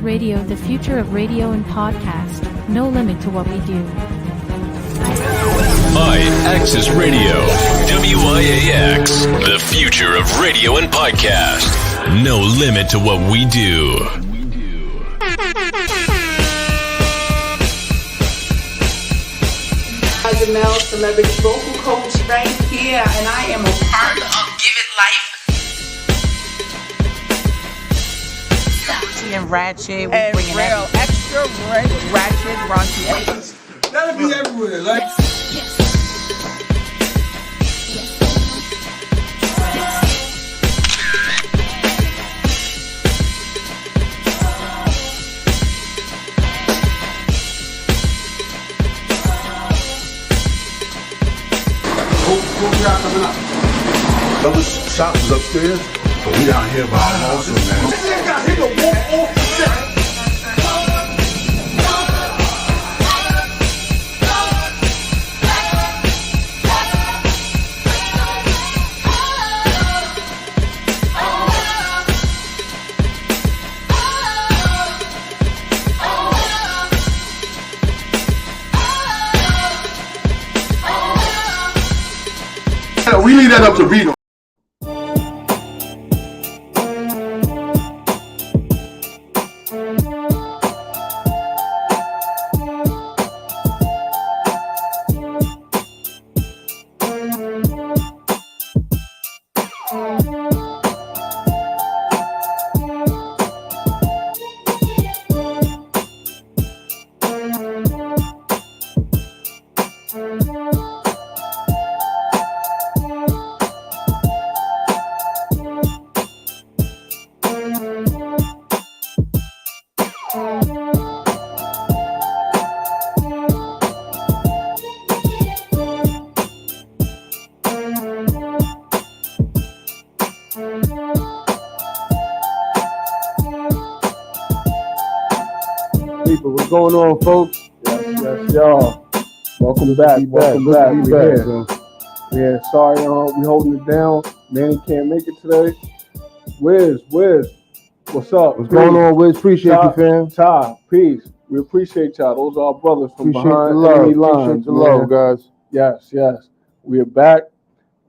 Radio, the future of radio and podcast. No limit to what we do. Axis Radio, WIAX, the future of radio and podcast. No limit to what we do. Janelle, celebrity vocal coach right here, and I am a part of Give It Life. And ratchet, we And bringing real, extra ratchet, raunchy. That'll be everywhere, like. What we got coming up? Those shops is upstairs, but we down here by our also, man. This nigga got hit to walk off the set. We leave that up to Vito. What's going on, folks? Yes, y'all. Welcome back. We're here. Yeah, sorry, we holding it down. Manny can't make it today. Wiz, what's up? What's going on, Wiz? Appreciate you, fam. Ty, peace. We appreciate y'all. Those are our brothers from Appreciate behind the love. enemy lines. Appreciate the love, guys. Yes. We are back.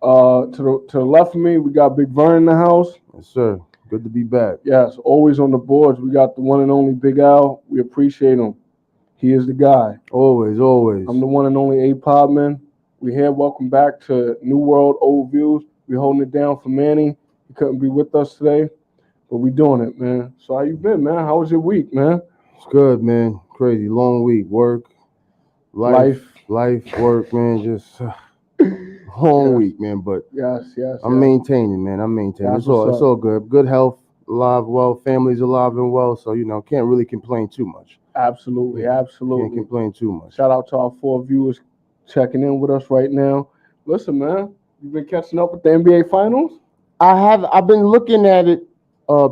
To the left of me, we got Big Vern in the house. Yes, sir. Good to be back. Yes, always on the boards. We got the one and only Big Al. We appreciate him. He is the guy. Always. I'm the one and only PODMAN. We here. Welcome back to New World Old Views. We're holding it down for Manny. He couldn't be with us today, but we doing it, man. So how you been, man? How was your week, man? It's good, man. Crazy. Long week. Work, life, work, man. Just long week, man. But yes. I'm maintaining, man. It's all good. Good health, alive, well. Family's alive and well. So, can't really complain too much. Absolutely. Can't complain too much. Shout out to our 4 viewers checking in with us right now. Listen, man, you been catching up with the NBA Finals? I've been looking at it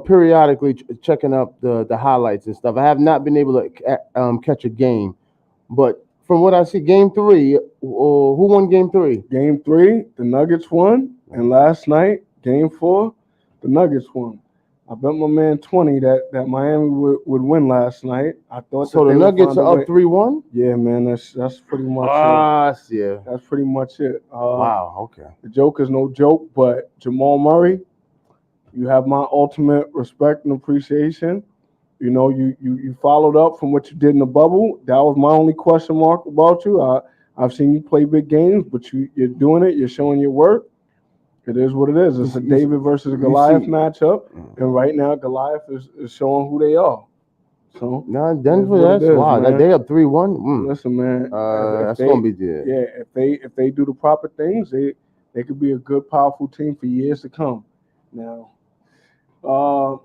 periodically, checking up the highlights and stuff. I have not been able to catch a game, but from what I see, Game 3, who won Game 3? Game 3, the Nuggets won, and last night, Game 4, the Nuggets won. I bet my man 20 that Miami would win last night. I thought so. The Nuggets are up 3-1. Yeah, man, that's pretty much it. Yeah, that's pretty much it. Wow. Okay. The joke is no joke, but Jamal Murray, you have my ultimate respect and appreciation. You followed up from what you did in the bubble. That was my only question mark about you. I've seen you play big games, but you're doing it. You're showing your work. It is what it is. It's a David versus a Goliath matchup, and right now Goliath is showing who they are. So Denver, that's wow. That they up 3-1. Listen, man, that's gonna be good. Yeah, if they do the proper things, they could be a good, powerful team for years to come. Now,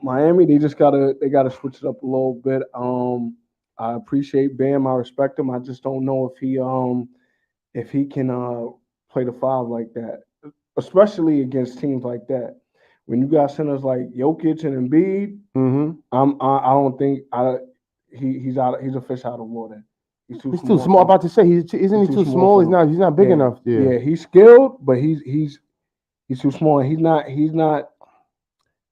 Miami, they gotta switch it up a little bit. I appreciate Bam. I respect him. I just don't know if he can play the 5 like that, especially against teams like that. When you got centers like Jokic and Embiid, I don't think he's a fish out of water. He's too small. I'm about to say, isn't he too small? He's not big enough. Yeah, he's skilled, but he's too small. He's not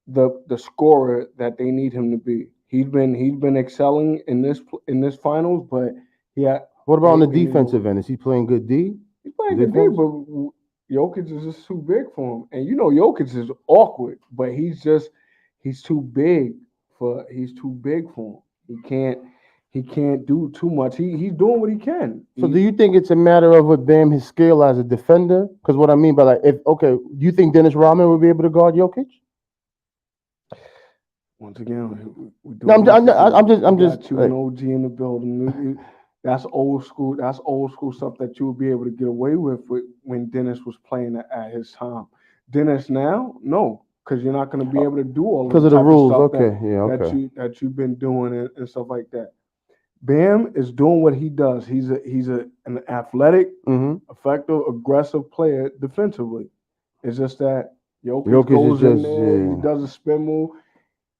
the scorer that they need him to be. He's been excelling in this finals, but What about on the and, you know, defensive end? Is he playing good D? he's playing good D, Defense? but Jokic is just too big for him. And you know Jokic is awkward, but he's too big for him. He can't do too much. He's doing what he can. So do you think it's a matter of with Bam his skill as a defender? Because what I mean by like, do you think Dennis Rodman would be able to guard Jokic? Once again, we do. No, I'm just. Got you an OG in the building. That's old school. That's old school stuff that you would be able to get away with when Dennis was playing at his time. Dennis now, no, because you're not going to be able to do all because of the rules. That you've been doing and stuff like that. Bam is doing what he does. He's an athletic, effective, aggressive player defensively. It's just that Jokic goes in there. He does a spin move.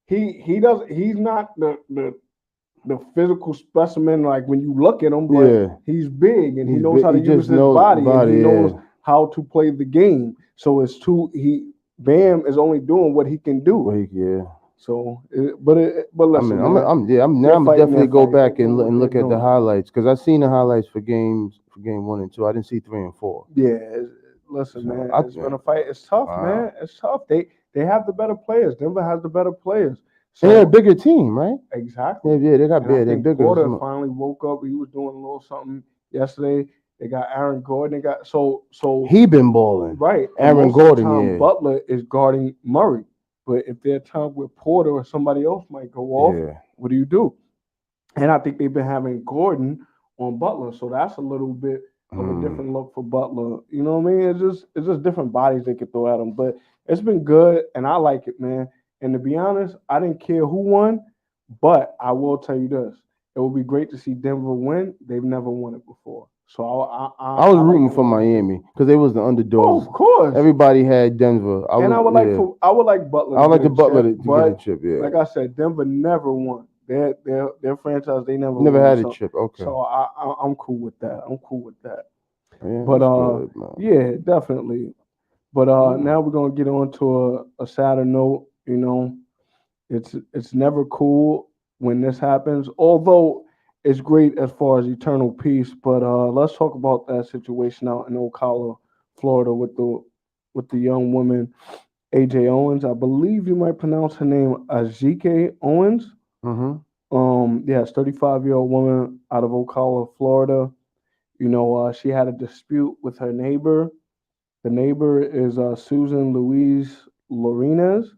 He's not the physical specimen like when you look at him, but he's big and he knows how to use his body and he knows how to play the game. So Bam is only doing what he can do. So, but listen, I'm definitely go back and look at the highlights because I've seen the highlights for game 1 and 2. I didn't see 3 and 4. Yeah, listen, man, it's been a fight. It's tough, man. It's tough. They have the better players. Denver has the better players. So, they're a bigger team, right? Exactly. Yeah, they got big. They're bigger. Porter finally woke up. He was doing a little something yesterday. They got Aaron Gordon. They got so he been balling, right? Aaron Gordon. Butler is guarding Murray, but if there are times where Porter or somebody else might go off, what do? And I think they've been having Gordon on Butler, so that's a little bit of a different look for Butler. You know what I mean? It's just different bodies they could throw at him, but it's been good, and I like it, man. And to be honest, I didn't care who won, but I will tell you this: it would be great to see Denver win. They've never won it before, so I was rooting for Miami because they was the underdog. Oh, of course, everybody had Denver. I would like Butler. I would like the Butler to get a chip. Yeah, like I said, Denver never won. Their franchise, they never had a chip. Okay, so I'm cool with that. Yeah, but good, yeah, definitely. But now we're gonna get on to a sadder note. You know, it's never cool when this happens. Although it's great as far as eternal peace. But let's talk about that situation out in Ocala, Florida, with the young woman AJ Owens. I believe you might pronounce her name Ajike Owens. Yes, 35-year-old woman out of Ocala, Florida. You know, she had a dispute with her neighbor. The neighbor is Susan Louise Lorinez.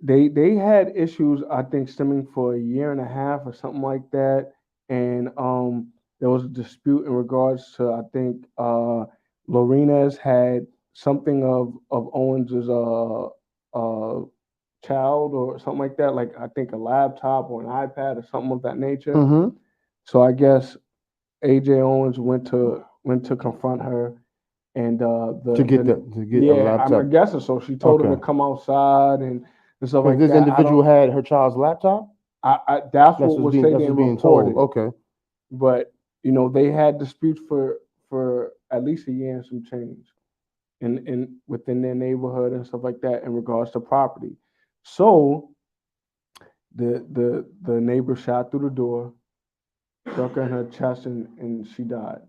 They had issues, I think, stemming for a year and a half or something like that. And there was a dispute in regards to, I think, Lorinez had something of Owens's child or something like that, like I think a laptop or an iPad or something of that nature. So I guess AJ Owens went to confront her, and to get a laptop. I'm guessing so. She told him to come outside and stuff like that. This individual had her child's laptop. That's what was being reported. Okay, but you know they had disputes for at least a year and some change, in within their neighborhood and stuff like that in regards to property. So the neighbor shot through the door, struck her in her chest, and she died.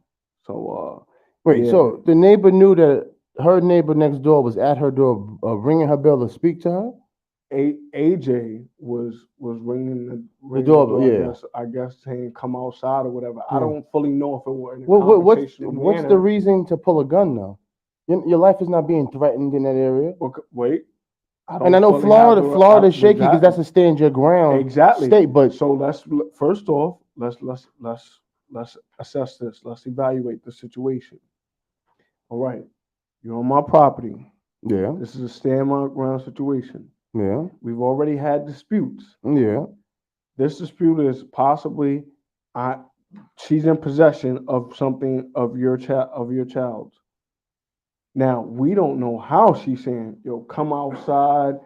So so the neighbor knew that her neighbor next door was at her door, ringing her bell to speak to her. AJ was ringing the door. I guess saying come outside or whatever. I don't fully know if it were in a conversational manner. What's the reason to pull a gun though? Your life is not being threatened in that area. Wait. I know Florida's shaky because that's a stand your ground state. But so let's assess this. Let's evaluate the situation. All right, you're on my property. Yeah, this is a stand my ground situation. Yeah, we've already had disputes. Yeah, this dispute is possibly she's in possession of something of your child's. Now, we don't know how she's saying, yo, come outside,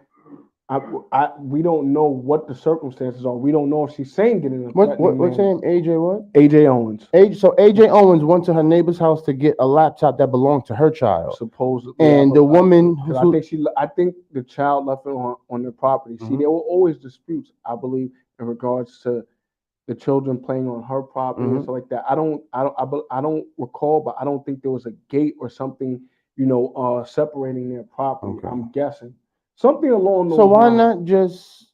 We don't know what the circumstances are. We don't know if she's saying it in a threatening What's her manner. name? AJ what? AJ Owens. So AJ Owens went to her neighbor's house to get a laptop that belonged to her child. Supposedly, And the woman I think the child left it on their property. See, there were always disputes, I believe, in regards to the children playing on her property and stuff like that. I don't recall, but I don't think there was a gate or something, separating their property. Okay. I'm guessing something along those So why lines. not just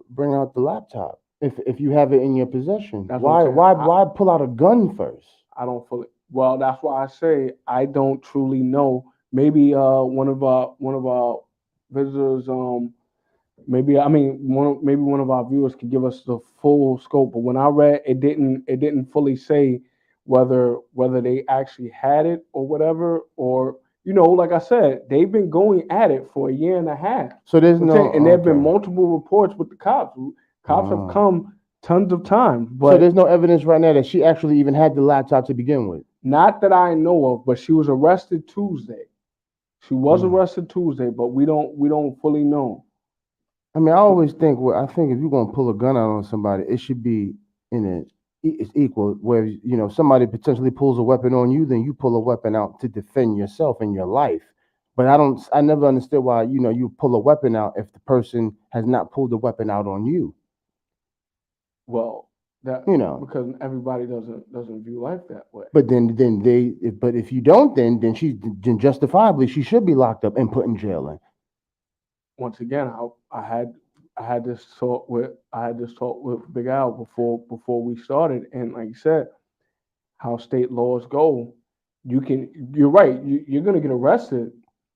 bring out the laptop if you have it in your possession? That's what I'm Why saying. why pull out a gun first? I don't fully. Well, that's why I say I don't truly know. Maybe one of our visitors, maybe one of our viewers could give us the full scope. But when I read, it didn't fully say whether they actually had it or whatever, or like I said, they've been going at it for a year and a half. So there's no, and there have been okay. multiple reports with the cops. Cops have come tons of times, but So there's no evidence right now that she actually even had the laptop to begin with. not that I know of. But she was arrested Tuesday. She was arrested Tuesday, but we don't fully know. I mean, I always think, I think if you're gonna pull a gun out on somebody, it should be it's equal. Where somebody potentially pulls a weapon on you, then you pull a weapon out to defend yourself and your life. But I never understood why you pull a weapon out if the person has not pulled the weapon out on you. Well, because everybody doesn't view life that way. But but if you don't, then justifiably she should be locked up and put in jail. Once again, I had this talk with Big Al before we started, and like you said, how state laws go, you're right. You're gonna get arrested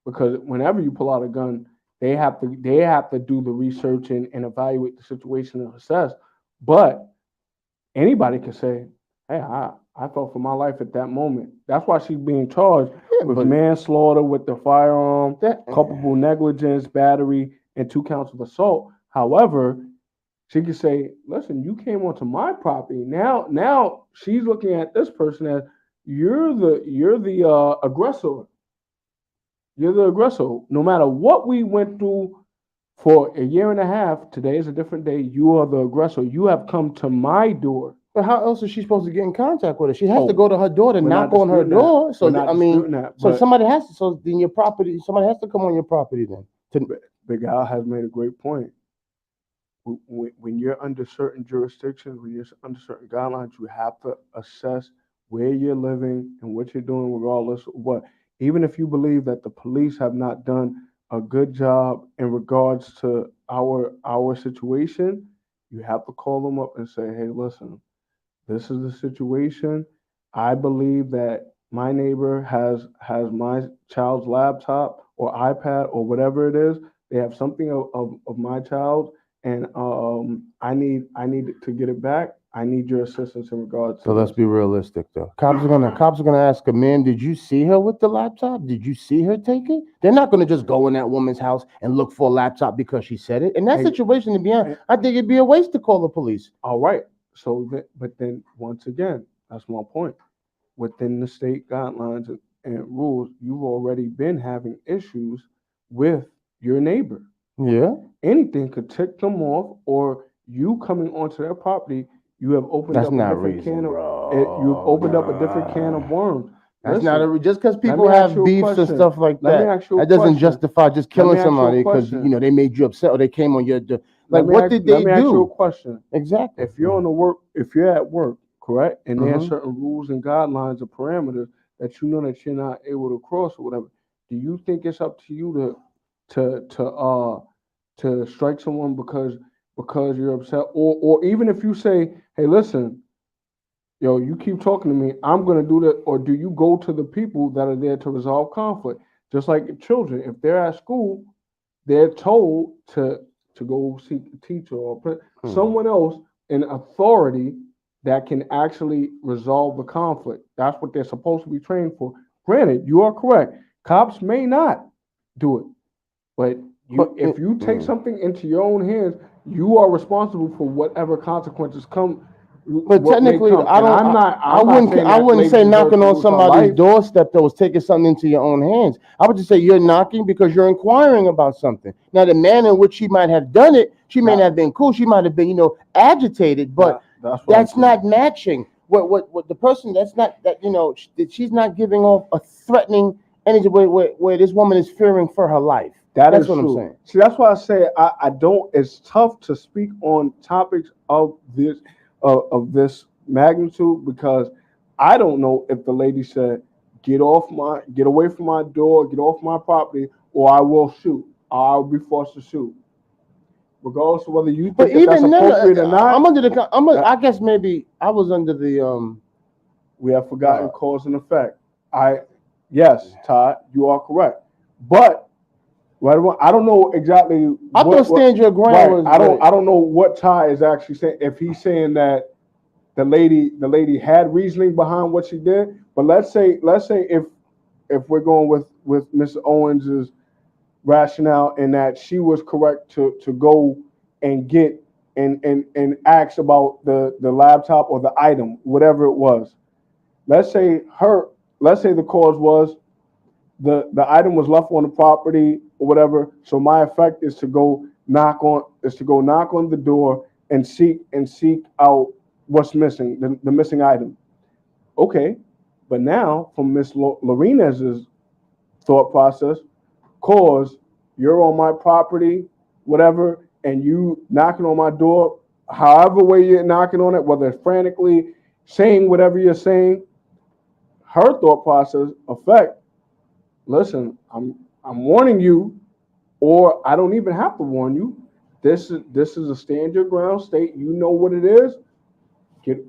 because whenever you pull out a gun, they have to do the research and evaluate the situation and assess. But anybody can say, "Hey, I felt for my life at that moment." That's why she's being charged with manslaughter with the firearm, culpable negligence, battery, and 2 counts of assault. However, she could say, "Listen, you came onto my property. Now she's looking at this person as you're the aggressor. You're the aggressor. No matter what we went through for a year and a half, today is a different day. You are the aggressor. You have come to my door." But how else is she supposed to get in contact with her? She has to go to her door to knock on her disputing door. that. So We're not disputing that, so but- somebody has to. So then your property, somebody has to come on your property then. Big Al has made a great point. When you're under certain jurisdictions, when you're under certain guidelines, you have to assess where you're living and what you're doing, regardless of what. Even if you believe that the police have not done a good job in regards to our situation, you have to call them up and say, "Hey, listen, this is the situation. I believe that my neighbor has my child's laptop or iPad or whatever it is. They have something of my child, and I need to get it back. I need your assistance in regards to." So let's be realistic, though. Cops are gonna ask a man, "Did you see her with the laptop? Did you see her take it?" They're not gonna just go in that woman's house and look for a laptop because she said it. In that situation, to be honest, I think it'd be a waste to call the police. All right. So, but then once again, that's my point. Within the state guidelines and rules, you've already been having issues with your neighbor. Yeah. Anything could tick them off, or you coming onto their property, you have opened That's up not a different reason, can of bro. you've opened up a different can of worms. That's Listen, not just because let people me ask have you a beefs and question. stuff like Let me that. ask you a That doesn't question. justify just Let killing me ask you a somebody because question. they made you upset or they came on your door. Like, what did Let they me ask you a do? question. Exactly. If you're if you're at work, correct, and there are Mhm. certain rules and guidelines or parameters that you know that you're not able to cross or whatever, do you think it's up to you to strike someone because you're upset, or even if you say, "Hey, listen, yo, you keep talking to me, I'm gonna do that," or do you go to the people that are there to resolve conflict? Just like children, if they're at school, they're told to go seek a teacher or someone else in authority that can actually resolve the conflict. That's what they're supposed to be trained for. Granted, you are correct. Cops may not do it, but if you take something into your own hands, you are responsible for whatever consequences come But what may technically, come. I And don't. I'm not. I I'm not wouldn't. saying I that wouldn't lady say deserves knocking to on lose her somebody's life. doorstep though is taking something into your own hands. I would just say you're knocking because you're inquiring about something. Now, the manner in which she might have done it, she may Nah. not have been cool. She might have been, agitated, but That's what I'm that's saying. not matching. What the person that's not that she's not giving off a threatening energy where this woman is fearing for her life. That's what true. I'm saying. See, that's why I say I don't. It's tough to speak on topics of this magnitude because I don't know if the lady said, get away from my door, get off my property, or I will shoot. I'll be forced to shoot." Regardless of whether you But think that that's even then, appropriate or not, I'm under the. I guess maybe I was under the. we have forgotten cause and effect. Yes, Todd, you are correct, but. Right, I don't know exactly. I thought stand your ground was. I don't know what Ty is actually saying. If he's saying that the lady had reasoning behind what she did, but let's say if we're going with Mr. Owens's rationale in that she was correct to go and get and ask about the laptop or the item, whatever it was. Let's say the cause was the item was left on the property or whatever. So my effect is to go knock on the door and seek out what's missing, the missing item. Okay, but now from Miss Lorena's thought process, cause you're on my property, whatever, and you knocking on my door, however way you're knocking on it, whether it's frantically saying whatever you're saying, her thought process effect. Listen, I'm warning you, or I don't even have to warn you. This is a stand your ground state. You know what it is. Get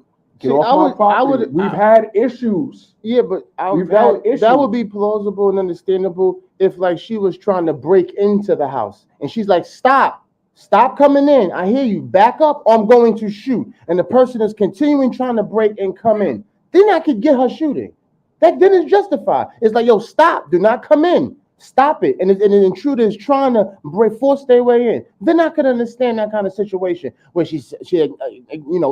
off my property. We've had issues. Yeah, but that would be plausible and understandable if like she was trying to break into the house and she's like, stop coming in. I hear you. Back up, or I'm going to shoot. And the person is continuing trying to break and come in. Then I could get her shooting. That then is justified. It's like, yo, stop. Do not come in. Stop it. And an intruder is trying to force their way in. Then I could understand that kind of situation where she had,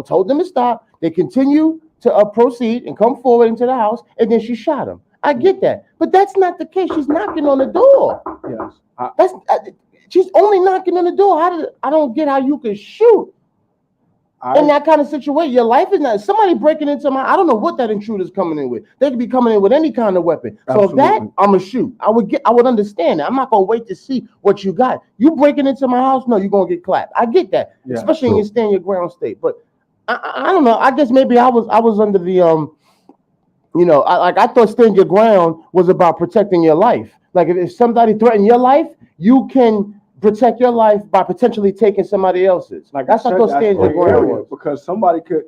told them to stop. They continue to proceed and come forward into the house, and then she shot him. I get that, but that's not the case. She's knocking on the door. Yes, she's only knocking on the door. I don't get how you can shoot. In that kind of situation, your life is not somebody breaking into I don't know what that intruder's coming in with. They could be coming in with any kind of weapon. So if that, I'm gonna shoot. I would understand that. I'm not gonna wait to see what you got. You breaking into my house? No, you're gonna get clapped. I get that, especially in your stand your ground state. But I don't know. I guess maybe I was under the I thought stand your ground was about protecting your life. Like if somebody threatened your life, you can protect your life by potentially taking somebody else's. Like that's what I thought stand your ground was. Because somebody could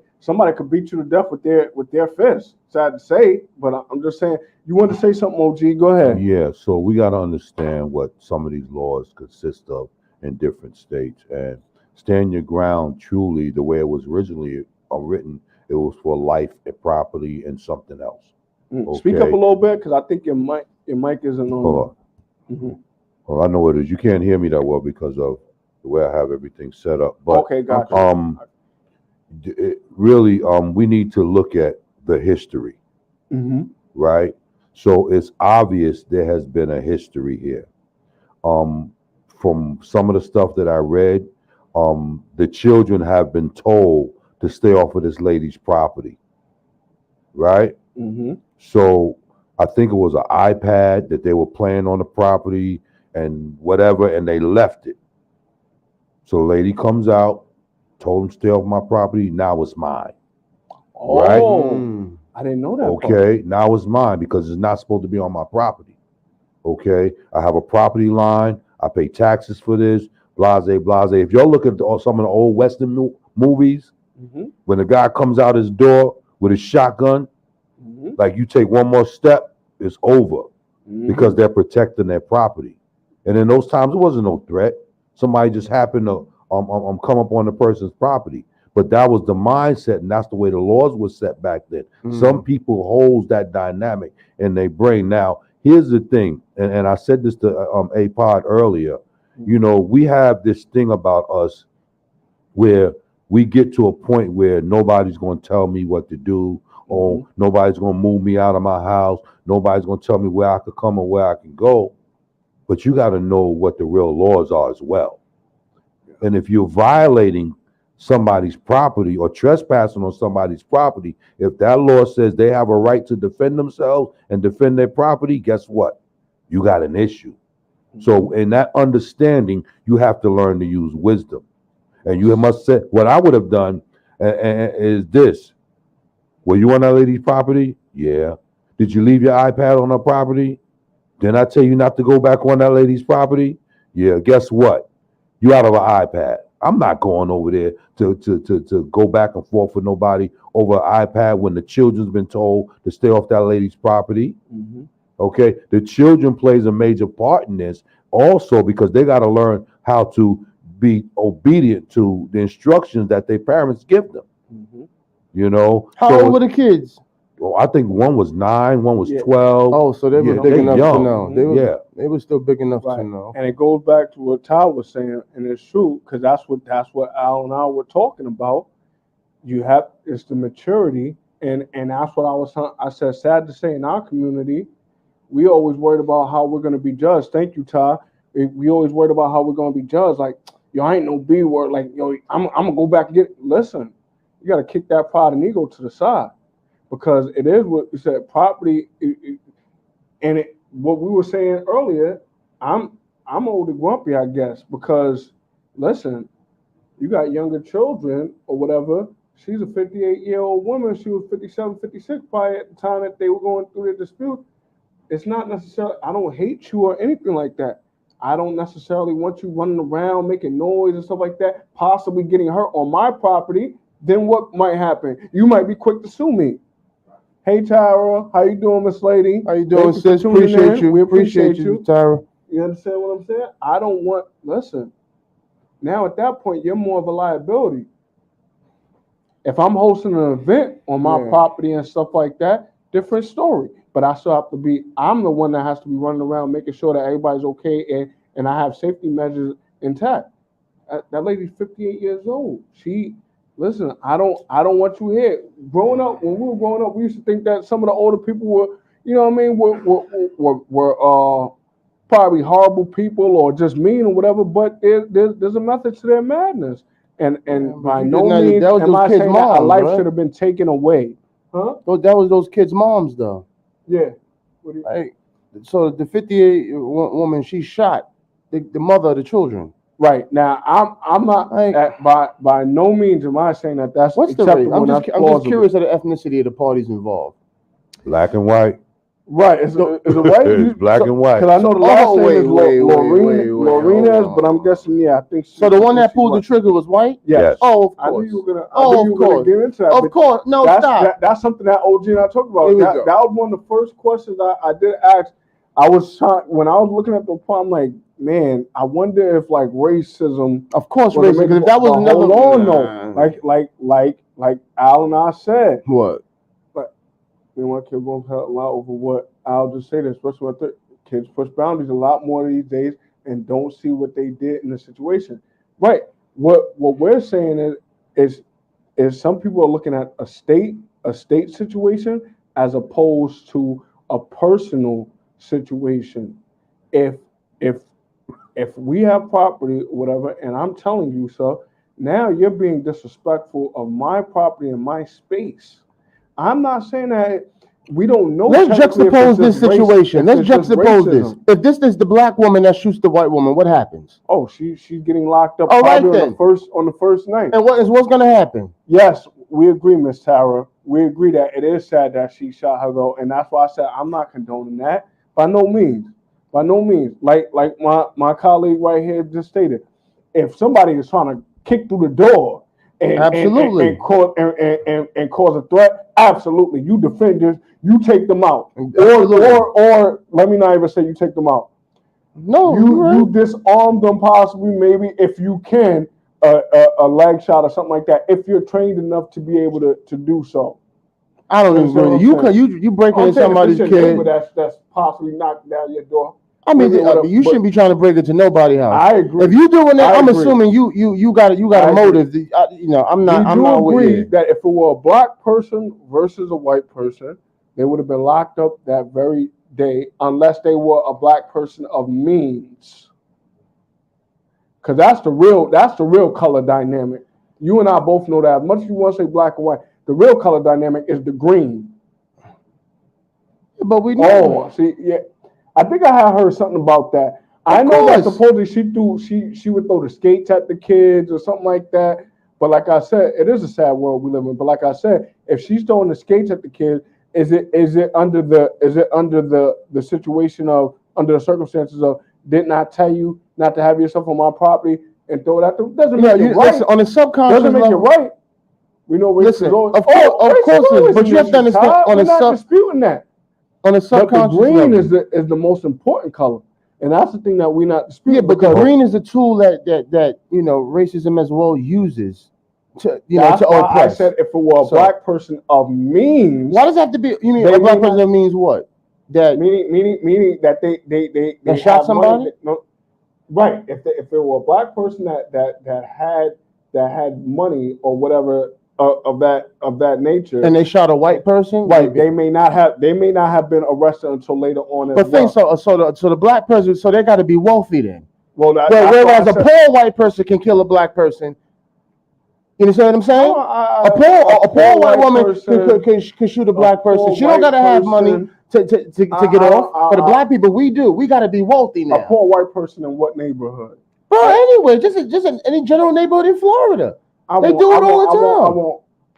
beat you to death with their fists. Sad to say, but I'm just saying. You want to say something, OG? Go ahead. Yeah. So we got to understand what some of these laws consist of in different states, and stand your ground. Truly, the way it was originally written, it was for life and property and something else. Okay. Speak up a little bit, because I think your mic isn't on. Hold on. Mm-hmm. Well, I know what it is. You can't hear me that well because of the way I have everything set up. But okay, gotcha. Really, we need to look at the history, right? So it's obvious there has been a history here. From some of the stuff that I read, the children have been told to stay off of this lady's property, right? So I think it was an iPad that they were playing on the property and whatever, and they left it. So the lady comes out, told them stay off my property, now it's mine. Oh, right? I didn't know that. Okay, now it's mine because it's not supposed to be on my property. Okay, I have a property line, I pay taxes for this, blase, blase. If y'all look at some of the old Western movies, when the guy comes out his door with his shotgun, like you take one more step, it's over because they're protecting their property. And in those times, it wasn't no threat. Somebody just happened to come up on the person's property. But that was the mindset, and that's the way the laws were set back then. Some people hold that dynamic in their brain. Now, here's the thing, and I said this to A-Pod earlier. You know, we have this thing about us where we get to a point where nobody's going to tell me what to do, or nobody's going to move me out of my house. Nobody's going to tell me where I could come and where I can go. But you got to know what the real laws are as well. And if you're violating somebody's property or trespassing on somebody's property, if that law says they have a right to defend themselves and defend their property, guess what? You got an issue. So in that understanding, you have to learn to use wisdom. And you must say, what I would have done is this. Were you on that lady's property? Yeah. Did you leave your iPad on her property? Didn't I tell you not to go back on that lady's property? Yeah. Guess what? You out of an iPad. I'm not going over there to go back and forth with nobody over an iPad when the children's been told to stay off that lady's property. Okay. The children plays a major part in this also because they got to learn how to be obedient to the instructions that their parents give them. You know, How old were the kids? Well, I think one was 9, one was 12. Oh, so they were big enough to know. They were still big enough Right. to know. And it goes back to what Ty was saying, and it's true because that's what Al and I were talking about. It's the maturity, and that's what I said. Sad to say, in our community, we always worried about how we're going to be judged. Thank you, Ty. We always worried about how we're going to be judged. Like, yo, I ain't no B word. Like, yo, I'm gonna go back and listen. You got to kick that pride and ego to the side. Because it is what you said, property, what we were saying earlier. I'm old and grumpy, I guess, because listen, you got younger children or whatever. She's a 58-year-old woman. She was 57, 56 probably at the time that they were going through their dispute. It's not necessarily, I don't hate you or anything like that. I don't necessarily want you running around making noise and stuff like that, possibly getting hurt on my property. Then what might happen? You might be quick to sue me. Hey, Tyra. How you doing, Miss Lady? How you doing, sis? Appreciate you. We appreciate you, Tyra. You understand what I'm saying? I don't want, listen, now at that point, you're more of a liability. If I'm hosting an event on my property and stuff like that, different story. But I still have to be, I'm the one that has to be running around making sure that everybody's okay and I have safety measures intact. That lady's 58 years old. Listen, I don't want you here. Growing up, when we were growing up, we used to think that some of the older people were, you know what I mean, were probably horrible people or just mean or whatever. But there's a method to their madness, and by no means am I saying that a life should have been taken away. Huh? That was those kids' moms, though. Yeah. So the 58 woman, she shot the mother of the children. Right now, I'm not by no means am I saying that that's what's the race? I'm just curious of the ethnicity of the parties involved. Black and white. Right, is it white? It's black and white. Because I know the last name is Lorena, but I'm guessing I think so. The one that pulled the trigger was white. Yes. Oh, of course. I knew you were gonna get into that. Of course. No, stop. That's something that OG and I talked about. That was one of the first questions I did ask. I was trying when I was looking at the point. I'm like, man, I wonder if like racism. Of course, racism. If that was another like Al and I said. What? They want kids going a lot over what I'll just say this, especially what the kids push boundaries a lot more these days and don't see what they did in the situation. Right. What we're saying is some people are looking at a state situation as opposed to a personal situation. If we have property or whatever, and I'm telling you, sir, now you're being disrespectful of my property and my space. I'm not saying that we don't know. Let's juxtapose this situation. Let's juxtapose this. If this is the black woman that shoots the white woman, what happens? Oh, she's getting locked up. All right, probably then. on the first night. And what's going to happen? Yes, we agree, Miss Tara. We agree that it is sad that she shot her though, and that's why I said I'm not condoning that by no means. By no means. Like my colleague right here just stated, if somebody is trying to kick through the door. Absolutely. And cause a threat. Absolutely. You defend this. You take them out. Or let me not even say you take them out. No, you disarm them possibly, maybe if you can, a leg shot or something like that. If you're trained enough to be able to do so. I don't agree. You breaking in somebody's kid. That's possibly knocking down your door. I mean, Whatever, you shouldn't be trying to break it to nobody's house. I agree. If you doing that, I I'm agree. assuming you got a motive. I'm not. I'm not agree with that if it were a black person versus a white person, they would have been locked up that very day, unless they were a black person of means. Because that's the real color dynamic. You and I both know that. As much as you want to say black and white, the real color dynamic is the green. But we know. Oh, see, yeah. I think I had heard something about that. I know that supposedly she would throw the skates at the kids or something like that. But like I said, it is a sad world we live in. But like I said, if she's throwing the skates at the kids, is it under the situation of, under the circumstances of, didn't I tell you not to have yourself on my property and throw it at them? Doesn't make it right. Listen, on a subconscious doesn't make level, it right. We know race listen, is always, of course, but you have to understand on we're a not disputing that. On a subconscious but the green level. is the most important color, and that's the thing that we're not disputing. Yeah, but the green is a tool that racism as well uses to that's to why oppress. I said if it were a black person of means. Why does it have to be? You mean a black person that means what? That meaning that they shot somebody? No, right. If it were a black person that had money or whatever of that nature, and they shot a white person, right? They may not have been arrested until later on. But so the black person, so they got to be wealthy then. Well, whereas a poor white person can kill a black person. You understand what I'm saying? A poor white woman can shoot a black person. She don't gotta have money to get off. But the black people, we do. We gotta be wealthy now. A poor white person in what neighborhood? Bro, anyway, just any general neighborhood in Florida. They do it all the time.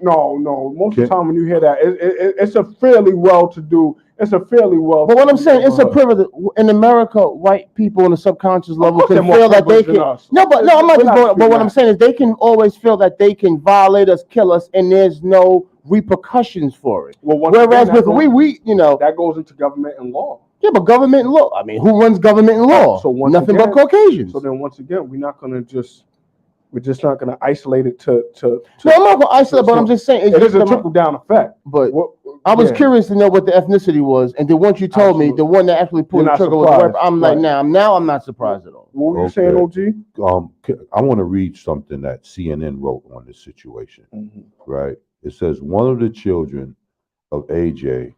No. Most of the time when you hear that, it's a fairly well-to-do. It's a fairly well. But what I'm saying, it's a privilege in America. White people on the subconscious level can feel that they can. I'm not just going. But what I'm saying is, they can always feel that they can violate us, kill us, and there's no repercussions for it. Well, whereas with we, that goes into government and law. Yeah, but government and law. I mean, who runs government and law? So nothing but Caucasians. So then, once again, we're just not going to isolate it to. No, I'm not going to isolate, but I'm just saying it is a trickle down effect. But I was curious to know what the ethnicity was, and then once you told me, the one that actually pulled the trigger was white, I'm like, now I'm not surprised at all. What were you saying, OG? I want to read something that CNN wrote on this situation. Right? It says one of the children of AJ,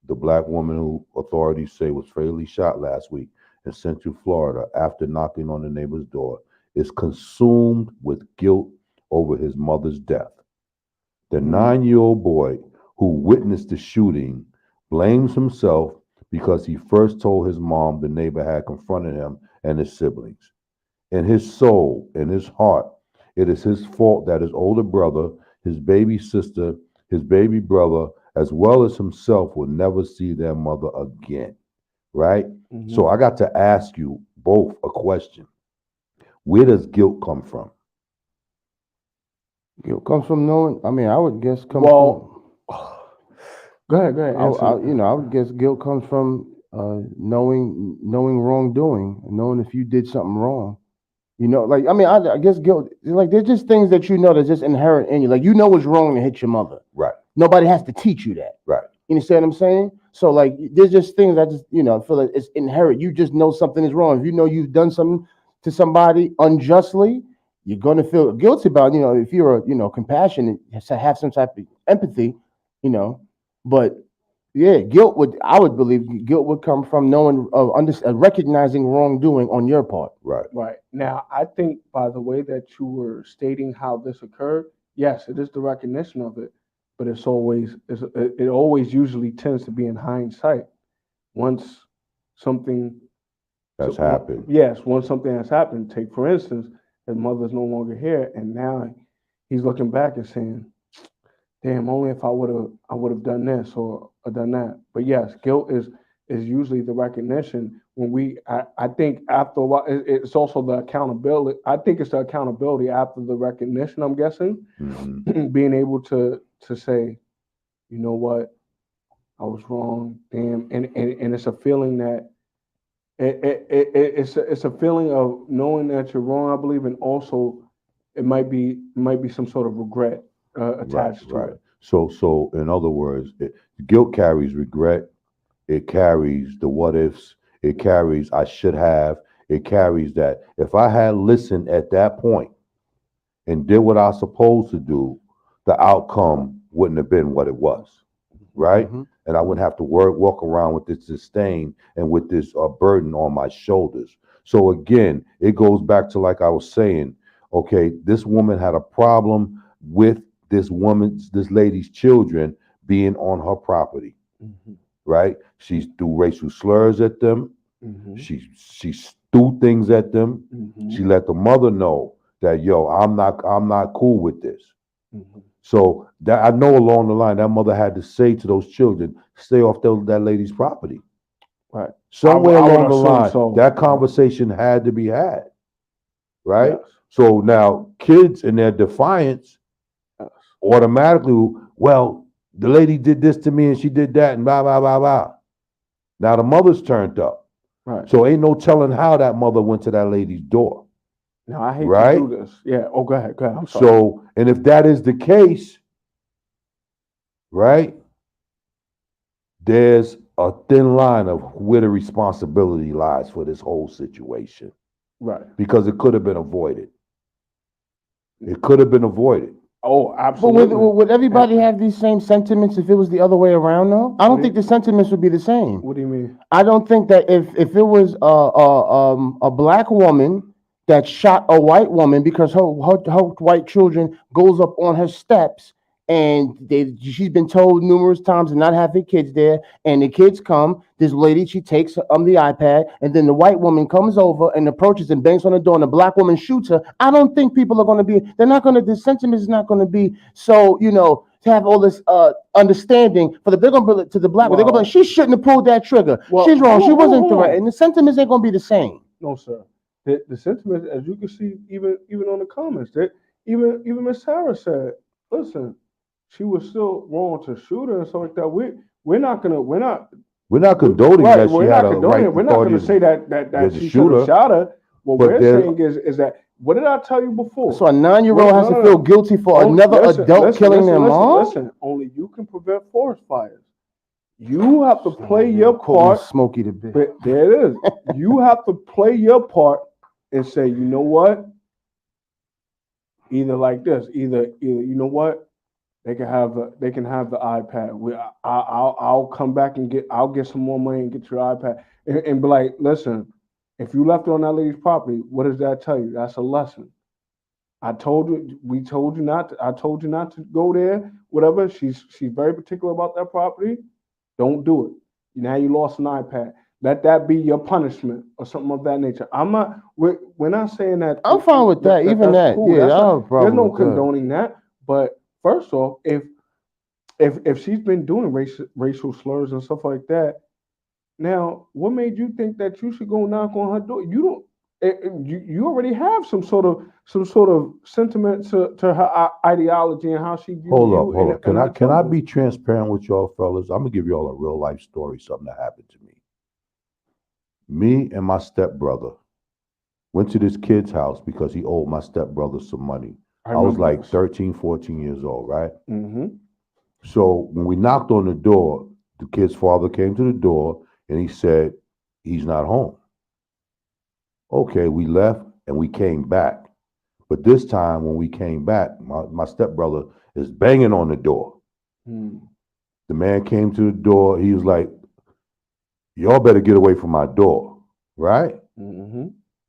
the black woman who authorities say was fatally shot last week and sent to Florida after knocking on the neighbor's door, is consumed with guilt over his mother's death. The 9-year-old boy who witnessed the shooting blames himself because he first told his mom the neighbor had confronted him and his siblings. In his soul, in his heart, it is his fault that his older brother, his baby sister, his baby brother, as well as himself will never see their mother again, right? So I got to ask you both a question. Where does guilt come from? Guilt comes from knowing. I mean, I would guess from. Go ahead. I would guess guilt comes from knowing wrongdoing, knowing if you did something wrong. I guess guilt. Like, there's just things that that's just inherent in you. Like, it's wrong to hit your mother. Right. Nobody has to teach you that. Right. You understand what I'm saying? So, like, there's just things that just I feel like it's inherent. You just know something is wrong. If you know you've done something to somebody unjustly, you're going to feel guilty about it. If you're compassionate, have some type of empathy, but yeah, I would believe guilt would come from knowing, recognizing wrongdoing on your part. Right. Now, I think by the way that you were stating how this occurred, yes, it is the recognition of it, but it always usually tends to be in hindsight. Once something has happened. Yes, once something has happened, take for instance, his mother's no longer here, and now he's looking back and saying, damn, only if I would have done this or done that. But yes, guilt is usually the recognition when I think after a while, it's also the accountability. I think it's the accountability after the recognition, I'm guessing, being able to say, you know what, I was wrong, damn, and it's a feeling that it's a feeling of knowing that you're wrong, I believe, and also it might be some sort of regret attached to it. So in other words, guilt carries regret, it carries the what ifs, It carries I should have. It carries that if I had listened at that point and did what I was supposed to do, the outcome wouldn't have been what it was, right? Mhm. And I wouldn't have to walk around with this disdain and with this burden on my shoulders. So again, it goes back to like I was saying, okay, this woman had a problem with this lady's children being on her property, right? She threw racial slurs at them. She threw things at them. She let the mother know that I'm not cool with this. So that I know along the line that mother had to say to those children, stay off that lady's property. Right. Somewhere I would along the assume line, so. that conversation had to be had. Right? Yes. So now kids in their defiance automatically, well, the lady did this to me and she did that and blah, blah, blah, blah. Now the mother's turned up. Right. So ain't no telling how that mother went to that lady's door. Now I hate Right? to do this. Yeah. Oh, go ahead. Go ahead. I'm sorry. So, and if that is the case, right, there's a thin line of where the responsibility lies for this whole situation. Right. Because it could have been avoided. It could have been avoided. Oh, But absolutely. would everybody have these same sentiments if it was the other way around, though? I don't think the sentiments would be the same. What do you mean? I don't think that if it was a black woman that shot a white woman because her white children goes up on her steps and she's been told numerous times to not have her kids there, and the kids come, this lady, she takes the iPad, and then the white woman comes over and approaches and bangs on the door, and the black woman shoots her. I don't think people are going to be, the sentiment is not going to be so, to have all this understanding for they're going to to the black one. They're going to be like, she shouldn't have pulled that trigger. Well, She's wrong. She wasn't hold on. threatened. The sentiments ain't going to be the same. No, sir. The sentiment, as you can see, even on the comments, that even Miss Sarah said, listen, she was still wrong to shoot her and stuff like that. We're not condoning Right, that she we're had not a condoning right it. We're not going to say that she should have shot her. What we're saying is that, what did I tell you before? So a 9-year-old has to feel guilty for another adult killing their mom? Listen, only you can prevent forest fires. You have to play your part. Smokey the bitch. There it is. You have to play your part and say, you know what? Either like this, either you know what? They can have the iPad. I'll come back and I'll get some more money and get your iPad and be like, listen, if you left it on that lady's property, what does that tell you? That's a lesson. I told you not to go there. Whatever. She's very particular about that property. Don't do it. Now you lost an iPad. Let that be your punishment or something of that nature. We're not saying that. I'm fine with that. Even that. Cool. Yeah, there's no condoning that. But first off, if she's been doing racial slurs and stuff like that, now what made you think that you should go knock on her door? You don't. You already have some sort of sentiment to her ideology and how she views you. Hold up. Can I be transparent with y'all, fellas? I'm gonna give y'all a real life story. Something that happened to me. Me and my stepbrother went to this kid's house because he owed my stepbrother some money. I was like 13, 14 years old, right? Mm-hmm. So when we knocked on the door, the kid's father came to the door and he said, he's not home. Okay, we left and we came back. But this time when we came back, my stepbrother is banging on the door. Mm. The man came to the door. He was like, y'all better get away from my door, right? Mm-hmm.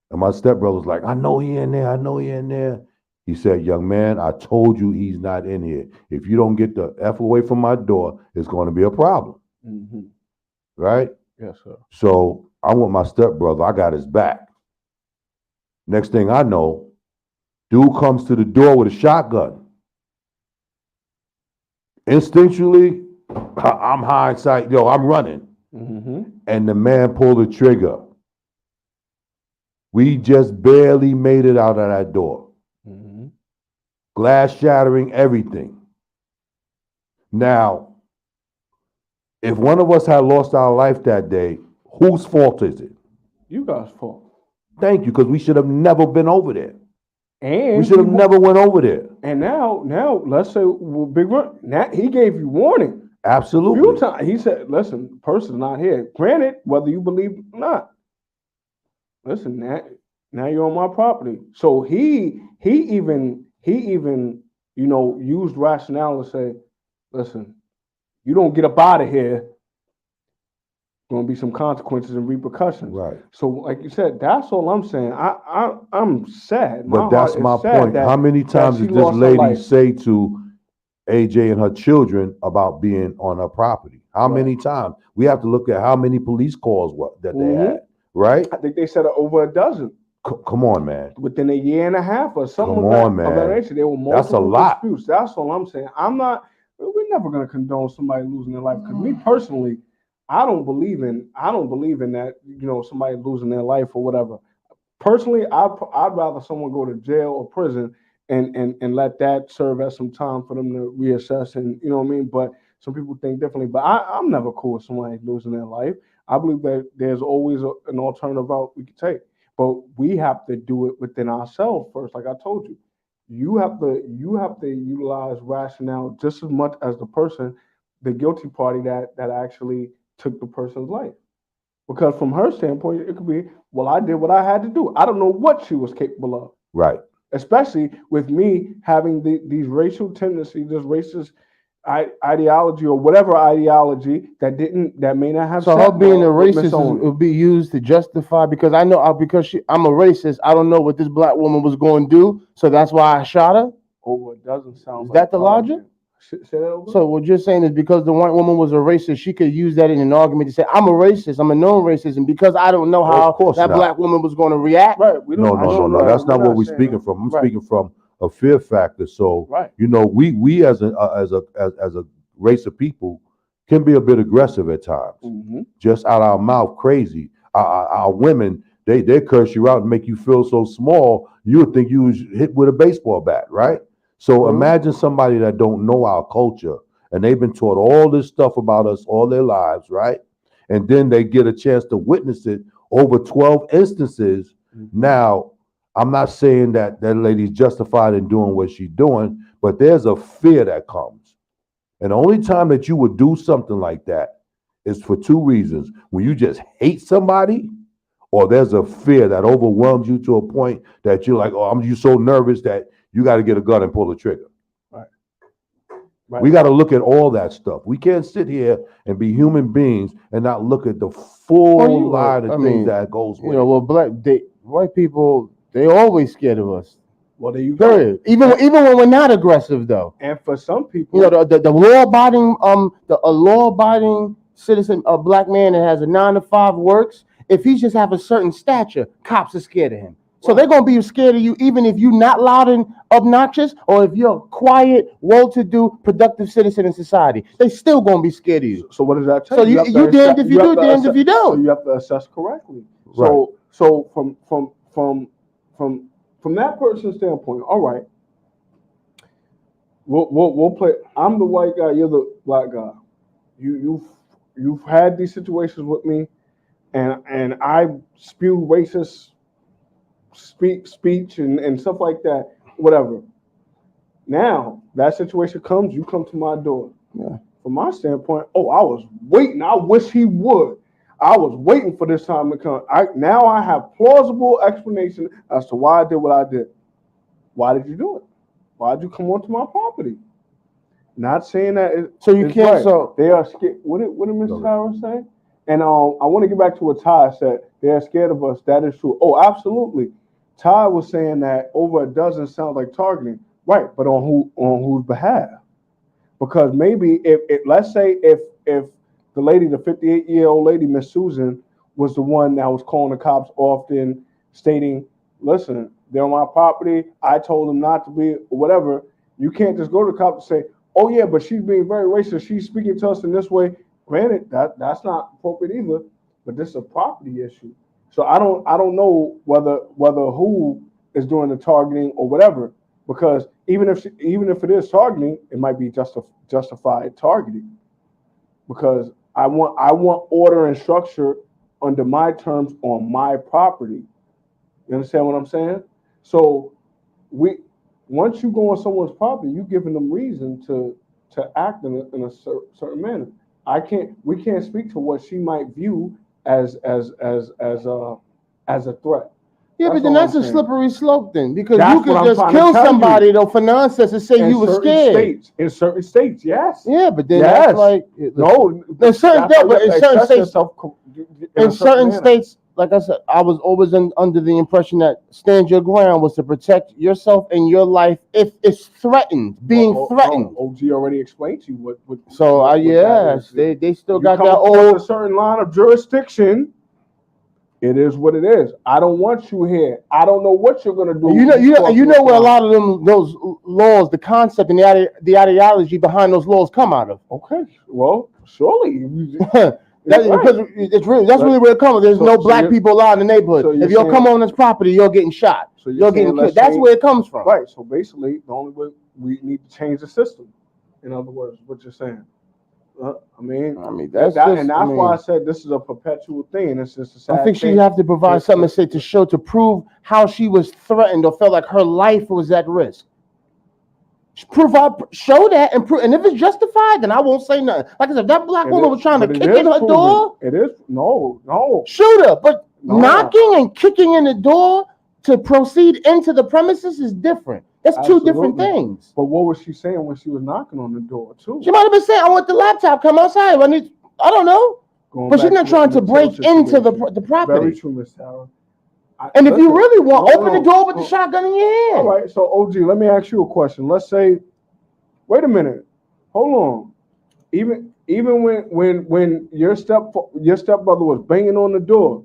And my stepbrother's like, I know he in there. He said, young man, I told you he's not in here. If you don't get the F away from my door, it's going to be a problem. Mm-hmm. Right? Yes, sir. So I'm with my stepbrother. I got his back. Next thing I know, dude comes to the door with a shotgun. Instinctually, I'm hindsight. I'm running. Mm-hmm. And the man pulled the trigger. We just barely made it out of that door. Mm-hmm. Glass shattering, everything. Now, if one of us had lost our life that day, whose fault is it? You guys' fault. Thank you, because we should have never been over there. And we should have never went over there. And now, let's say Big Run. Now he gave you warning. Absolutely. Few times he said, "Listen, the person's not here." Granted, whether you believe it or not, listen, now you're on my property. So he even used rationale to say, "Listen, you don't get up out of here. Going to be some consequences and repercussions." Right. So, like you said, that's all I'm saying. I'm sad. But that's my point. How many times did this lady say to AJ and her children about being on her property? How many times? We have to look at how many police calls that they had, right? I think they said over a dozen. Come on, man. Within a year and a half or something. Come on, man. There were multiple That's a lot. disputes. That's all I'm saying. We're never going to condone somebody losing their life. Because me personally, I don't believe in that, somebody losing their life or whatever. Personally, I'd rather someone go to jail or prison and let that serve as some time for them to reassess and, you know what I mean? But some people think differently. But I'm never cool with somebody losing their life. I believe that there's always an alternative route we can take. But we have to do it within ourselves first. Like I told you, you have to utilize rationale just as much as the guilty party that actually took the person's life. Because from her standpoint, it could be, well, I did what I had to do. I don't know what she was capable of. Right. Especially with me having these racial tendencies, this racist ideology or whatever ideology that may not have. So her being a racist would be used to justify, because I know because I'm a racist, I don't know what this black woman was going to do, so that's why I shot her. Oh, it doesn't sound. Is that the logic? Say that over? So what you're saying is because the white woman was a racist, she could use that in an argument to say, I'm a racist, I'm a known racist, and because I don't know how that black woman was going to react. Right. No. That's not what we're speaking from. I'm speaking from a fear factor. So we as a race of people can be a bit aggressive at times. Mm-hmm. Just out our mouth, crazy. Our women, they curse you out and make you feel so small, you would think you was hit with a baseball bat, right? So imagine somebody that don't know our culture and they've been taught all this stuff about us all their lives, right? And then they get a chance to witness it over 12 instances. Mm-hmm. Now, I'm not saying that lady's justified in doing what she's doing, but there's a fear that comes. And the only time that you would do something like that is for two reasons. When you just hate somebody, or there's a fear that overwhelms you to a point that you're like, oh, you so nervous that you got to get a gun and pull the trigger. Right. We got to look at all that stuff. We can't sit here and be human beings and not look at the full line of things that goes with it. White people, they always scared of us. Well, there you go. Even when we're not aggressive, though. And for some people, the law-abiding citizen, a black man that has a 9-to-5 works. If he just have a certain stature, cops are scared of him. So they're going to be scared of you even if you're not loud and obnoxious, or if you're a quiet, well-to-do, productive citizen in society. They still going to be scared of you. So what does that tell you? So you damned if you do, damned if you don't. So you have to assess correctly. Right. So from that person's standpoint, all right, we'll play. I'm the white guy, you're the black guy. You've had these situations with me, and I spew racist speech and stuff like that, whatever. Now that situation comes, you come to my door. Yeah. From my standpoint, I was waiting. I wish he would. I was waiting for this time to come. Now I have plausible explanation as to why I did what I did. Why did you do it? Why did you come onto my property? Not saying that. So you can't. Right. So they are scared. What did Mr. Tyra say? And I want to get back to what Ty said. They are scared of us. That is true. Oh, absolutely. Ty was saying that over a dozen sounds like targeting, right? But on whose behalf? Because maybe let's say if the lady, the 58-year-old lady, Miss Susan, was the one that was calling the cops often, stating, "Listen, they're on my property. I told them not to be," or whatever. You can't just go to the cops and say, "Oh yeah, but she's being very racist. She's speaking to us in this way." Granted, that's not appropriate either, but this is a property issue. So I don't know whether who is doing the targeting or whatever, because even if it is targeting, it might be justified targeting, because I want order and structure under my terms on my property. You understand what I'm saying? So once you go on someone's property, you're giving them reason to to act in a certain manner. We can't speak to what she might view as a threat. Yeah, but then that's a slippery slope then, because That's you could what I'm just trying to kill tell somebody you. though for nonsense and say you were scared. In certain states, yes. Yeah, but then Yes. that's like No, in certain that's why but you in have to certain express states, yourself in certain manner. states, like I said, I was always under the impression that stand your ground was to protect yourself and your life if it's threatened, being threatened. No, OG already explained to you what. So what yes, that is. they still You got come that across old. a certain line of jurisdiction. It is what it is. I don't want you here. I don't know what you're gonna do. You know where a lot of those laws, the concept and the ideology behind those laws come out of. Okay, well, surely. That's really where it comes. There's no black people allowed in the neighborhood. So if you'll come on this property, you're getting shot. So you're getting killed. That's where it comes from. Right. So basically, the only way we need to change the system. In other words, what you're saying. I mean, that's why I said this is a perpetual thing. It's just a sad I think thing. she have to provide something to prove how she was threatened or felt like her life was at risk. Show that and prove, and if it's justified, then I won't say nothing. Like I said, if that black woman was trying to kick in her door, it is no shoot her. But knocking and kicking in the door to proceed into the premises is different. That's two different things. But what was she saying when she was knocking on the door too? She might have been saying, "I want the laptop. Come outside. I don't know." But she's not trying to break into the property. Very true, Miss Sarah. And if you really want, open the door with the shotgun in your hand. All right, so OG, let me ask you a question. Let's say, wait a minute, hold on. Even when your stepbrother was banging on the door,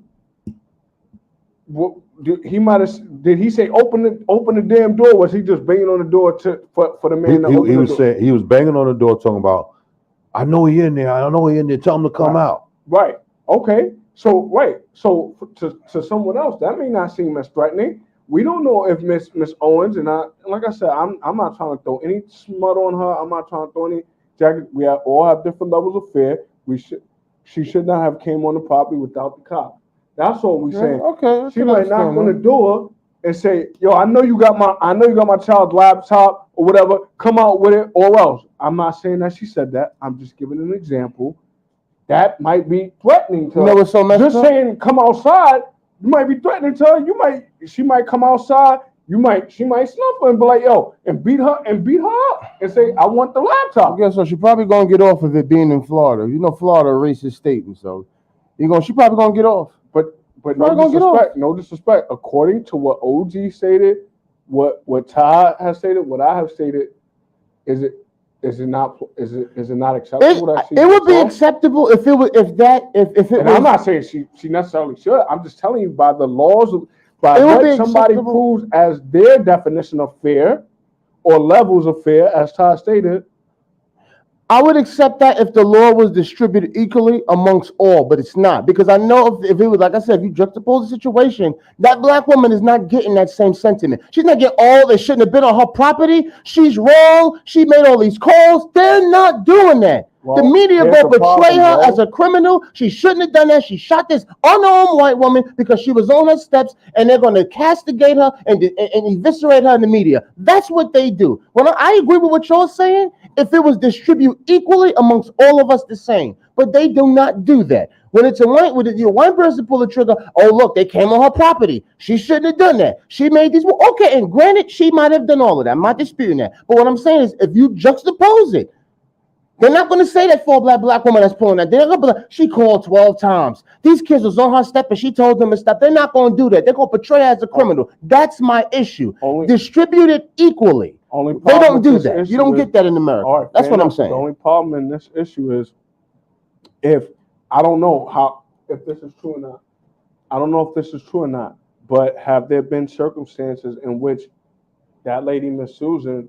did he say open the damn door? Or was he just banging on the door for the man to open the door? Saying he was banging on the door, talking about, I know he in there. I know he in there. Tell him to come out. Right. Okay. So to someone else, that may not seem as threatening. We don't know if Miss Owens and like I said, I'm not trying to throw any smut on her. I'm not trying to throw any jacket. We all have different levels of fear. She should not have came on the property without the cop. That's all we're saying. Okay. She might knock on the door and say, "Yo, I know you got my child's laptop or whatever. Come out with it or else." I'm not saying that she said that. I'm just giving an example. That might be threatening to her. You know what's so messed Just up? saying come outside, you might be threatening to her. She might come outside. She might snuff her and be like, "Yo," and beat her up and say, "I want the laptop." I guess so. She probably gonna get off of it being in Florida. You know, Florida a racist state, and so she probably gonna get off. But no disrespect. According to what OG stated, what Todd has stated, what I have stated, is it not acceptable that she? It would be acceptable if I'm not saying she necessarily should. I'm just telling you by the laws by what somebody proves as their definition of fair or levels of fair, as Todd stated. I would accept that if the law was distributed equally amongst all, but it's not. Because I know if it was, like I said, if you juxtapose the situation, that black woman is not getting that same sentiment. She's not getting all that shouldn't have been on her property. She's wrong. She made all these calls. They're not doing that. Well, the media will portray her as a criminal. She shouldn't have done that. She shot this unarmed white woman because she was on her steps, and they're going to castigate her and eviscerate her in the media. That's what they do. Well, I agree with what you're saying if it was distributed equally amongst all of us the same. But they do not do that. When it's one person pull the trigger, oh, look, they came on her property. She shouldn't have done that. She made these. Okay, and granted, she might have done all of that. I'm not disputing that. But what I'm saying is if you juxtapose it, they're not going to say that for a black woman that's pulling that. They're going to be like, she called 12 times. These kids was on her step and she told them to stop. They're not going to do that. They're going to portray her as a criminal. That's my issue. Distribute it equally. They don't do that. You don't get that in America. Right, that's what I'm saying. The only problem in this issue is I don't know if this is true or not. I don't know if this is true or not, but have there been circumstances in which that lady, Miss Susan,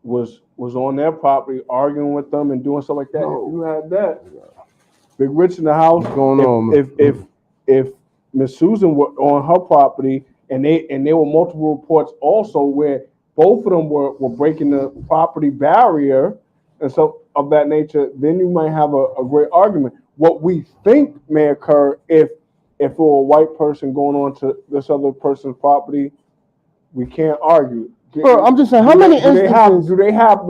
was on their property arguing with them and doing stuff like that? No. If you had that, Big Rich in the house, what's going on? If Miss Susan were on her property and there were multiple reports also where both of them were breaking the property barrier and stuff of that nature, then you might have a great argument. What we think may occur if it were a white person going on to this other person's property, we can't argue. Bro, I'm just saying, how many instances do they have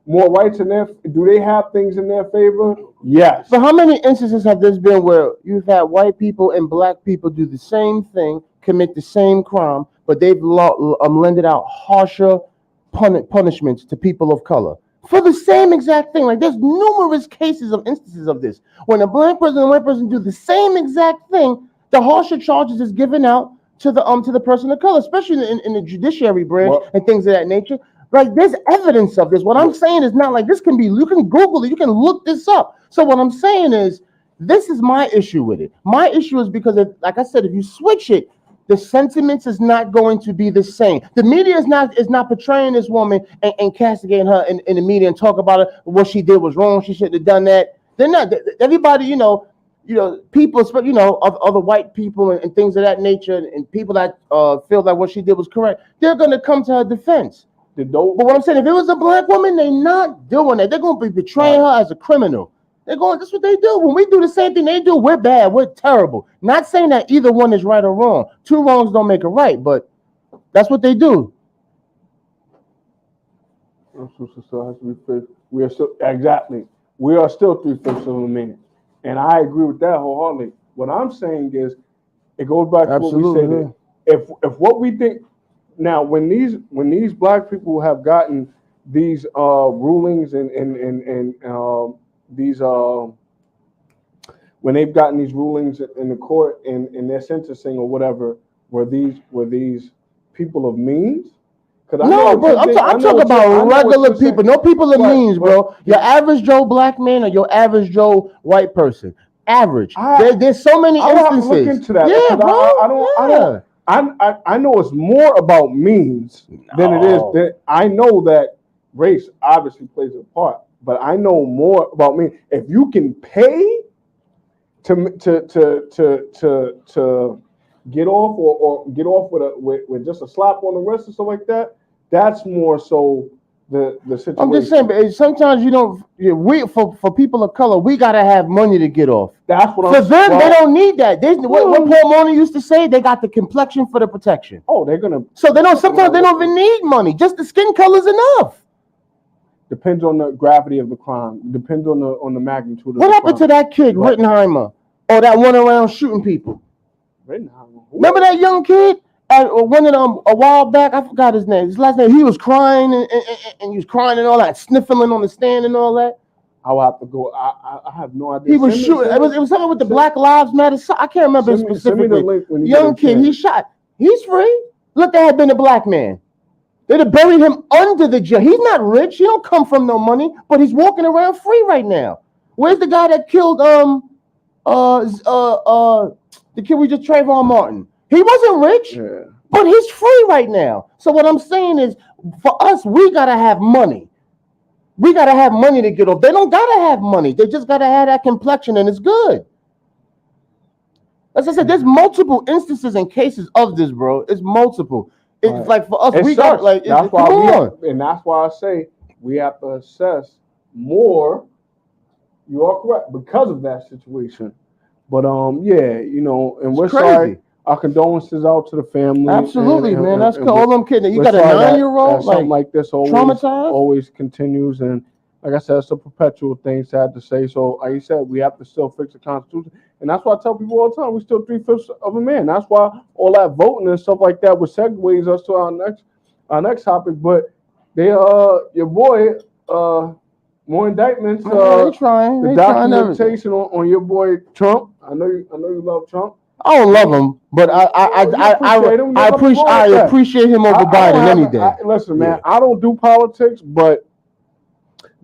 more rights in their? Do they have things in their favor? Yes. But how many instances have this been where you've had white people and black people do the same thing, commit the same crime, but they've lended out harsher punishments to people of color for the same exact thing? Like, there's numerous cases of instances of this. When a black person and a white person do the same exact thing, the harsher charges is given out to the person of color, especially in the judiciary branch and things of that nature. Like, there's evidence of this. What I'm saying is not like this can be, you can Google it, you can look this up. So what I'm saying is, this is my issue with it. My issue is because, like I said, if you switch it, the sentiments is not going to be the same. The media is not portraying this woman and castigating her in the media and talk about her, what she did was wrong, she shouldn't have done that. They're not. Everybody, people, other white people and things of that nature, and people that feel like what she did was correct, they're going to come to her defense. But what I'm saying, if it was a black woman, they're not doing that. They're going to be betraying her as a criminal. They're going, that's what they do. When we do the same thing they do, we're bad, we're terrible. Not saying that either one is right or wrong. Two wrongs don't make a right, but that's what they do. We are still, exactly. We are still 3/5 of a man. And I agree with that wholeheartedly. What I'm saying is, it goes back to what we said. If what we think now, when these black people have gotten these rulings and these when they've gotten these rulings in the court in their sentencing or whatever, were these people of means? No, bro, I'm talking about regular people. No people of means, bro. Your average Joe black man or your average Joe white person. Average. There's so many instances. Look into that. Yeah, bro. I know it's more about means than it is. I know that race obviously plays a part, but I know more about me. If you can pay to get off or get off with just a slap on the wrist or something like that, that's more so the situation. I'm just saying, but sometimes you don't. For people of color, we gotta have money to get off. That's what For them, they don't need that. What PODMAN used to say, they got the complexion for the protection. Oh, they're gonna. So they don't. Sometimes they don't even need money. Just the skin color's enough. Depends on the gravity of the crime. Depends on the magnitude of what happened to that kid, Rittenheimer, or that one around shooting people? Rittenheimer. Remember that young kid? One of them a while back, I forgot his name. His last name. He was crying and he was crying and all that, sniffling on the stand and all that. I'll have to go. I have no idea. He was shooting. It was something with the Black Lives Matter. I can't remember specifically. Young kid, he shot. He's free. Look, that had been a black man. They'd have buried him under the jail. He's not rich. He don't come from no money, but he's walking around free right now. Where's the guy that killed the kid we just Trayvon Martin? He wasn't rich, but he's free right now. So what I'm saying is, for us, we gotta have money. We gotta have money to get off. They don't gotta have money. They just gotta have that complexion, and it's good. As I said, there's multiple instances and cases of this, bro. It's multiple. It's like for us, we got like. That's why and that's why I say we have to assess more. You are correct because of that situation. But yeah, and we're sorry. Our condolences out to the family. Absolutely, man. That's cool. All them kids. You got a 9-year-old, something like this always continues, and like I said, it's a perpetual thing. Sad to say. So, like you said, we have to still fix the Constitution, and that's why I tell people all the time: we still 3/5 of a man. That's why all that voting and stuff like that, which segues us to our next topic. But they, your boy, more indictments. They're trying. The documentation on your boy Trump. I know you love Trump. I don't love him, but I appreciate him over Biden any day. Listen, man, I don't do politics, but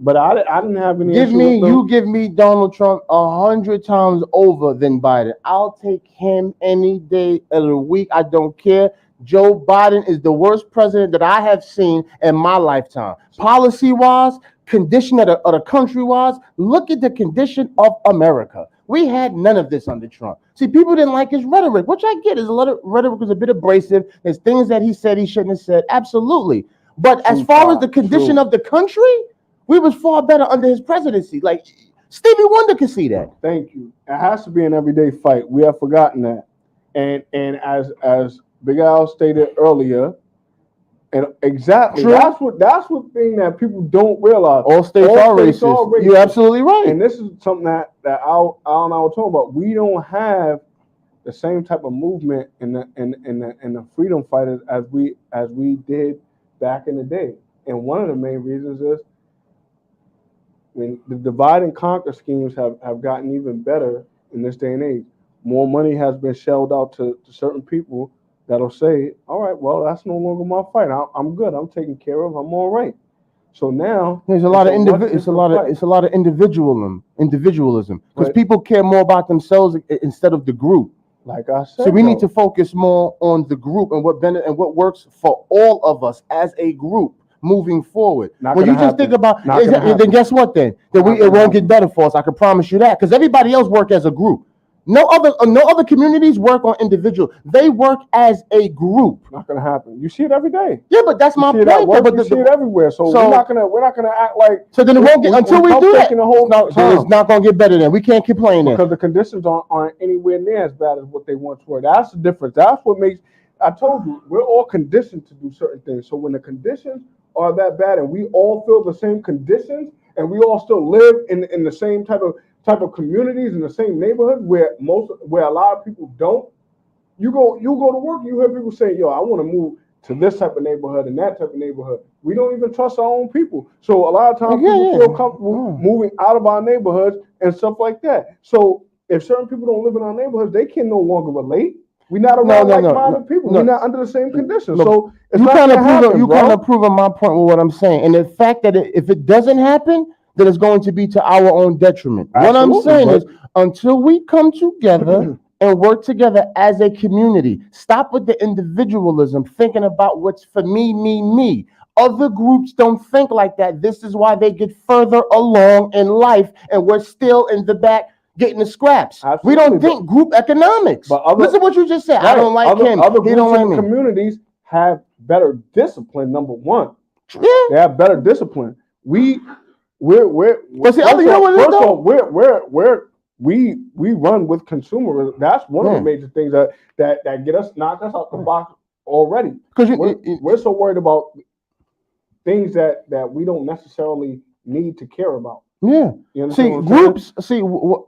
I didn't have any. Give me Donald Trump 100 times over than Biden. I'll take him any day of the week. I don't care. Joe Biden is the worst president that I have seen in my lifetime. Policy-wise, condition of the country-wise, look at the condition of America. We had none of this under Trump. See, people didn't like his rhetoric, which I get. His rhetoric was a bit abrasive. There's things that he said he shouldn't have said. Absolutely. But as far as the condition of the country, we was far better under his presidency. Like, Stevie Wonder can see that. Thank you. It has to be an everyday fight. We have forgotten that. And as Big Al stated earlier, And exactly, True. that's what thing that people don't realize. All states are racist. You're absolutely right. And this is something that Al and I were talking about. We don't have the same type of movement in the freedom fighters as we did back in the day. And one of the main reasons is when the divide and conquer schemes have gotten even better in this day and age. More money has been shelled out to certain people that'll say, all right, well, that's no longer my fight. I'm good. I'm taken care of. I'm all right. So now there's a lot of individualism because people care more about themselves instead of the group. Like I said, so we need to focus more on the group and what works for all of us as a group moving forward. When you just think about, then guess what? Then it won't get better for us. I can promise you that, because everybody else work as a group. No other communities work on individual. They work as a group. Not gonna happen. You see it every day. Yeah, but that's my point. But you see it everywhere. So we're not gonna act like. So then it won't get until we do that. It's not gonna get better. Then we can't complain because the conditions aren't anywhere near as bad as what they once were. That's the difference. That's what makes. I told you, we're all conditioned to do certain things. So when the conditions are that bad, and we all feel the same conditions, and we all still live in the same type of communities in the same neighborhood where a lot of people don't. You go to work, you hear people say, yo, I want to move to this type of neighborhood and that type of neighborhood. We don't even trust our own people. So a lot of times people feel comfortable moving out of our neighborhoods and stuff like that. So if certain people don't live in our neighborhoods, they can no longer relate. We're not around like-minded people. We're not under the same conditions. Look, so it's you not kind of happen, proving my point with what I'm saying. And the fact that if it doesn't happen, then it's going to be to our own detriment. Absolutely, what I'm saying is, until we come together and work together as a community, stop with the individualism, thinking about what's for me. Other groups don't think like that. This is why they get further along in life, and we're still in the back getting the scraps. Absolutely. We don't think group economics. Listen to what you just said. Right. I don't like him. Other groups and communities have better discipline. Number one, they have better discipline. We run with consumerism. That's one of the major things that get us knocked us out the box already. Because we're so worried about things that we don't necessarily need to care about. Yeah.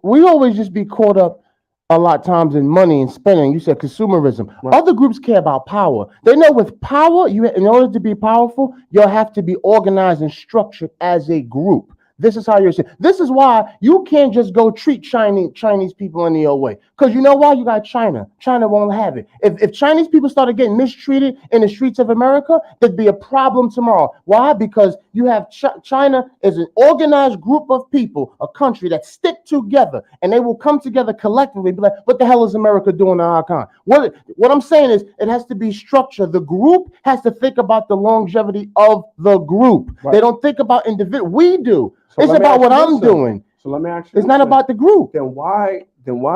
We always just be caught up a lot of times in money and spending. You said consumerism. Right. Other groups care about power. They know with power, in order to be powerful, you'll have to be organized and structured as a group. This is how you're saying. This is why you can't just go treat Chinese people any old way. Because you know why? You got China. China won't have it. If Chinese people started getting mistreated in the streets of America, there'd be a problem tomorrow. Why? Because you have China is an organized group of people, a country that stick together, and they will come together collectively and be like, what the hell is America doing to our kind? What I'm saying is it has to be structured. The group has to think about the longevity of the group. Right. They don't think about individual. We do. So it's about what I'm doing. So let me ask you. It's not about the group. Then why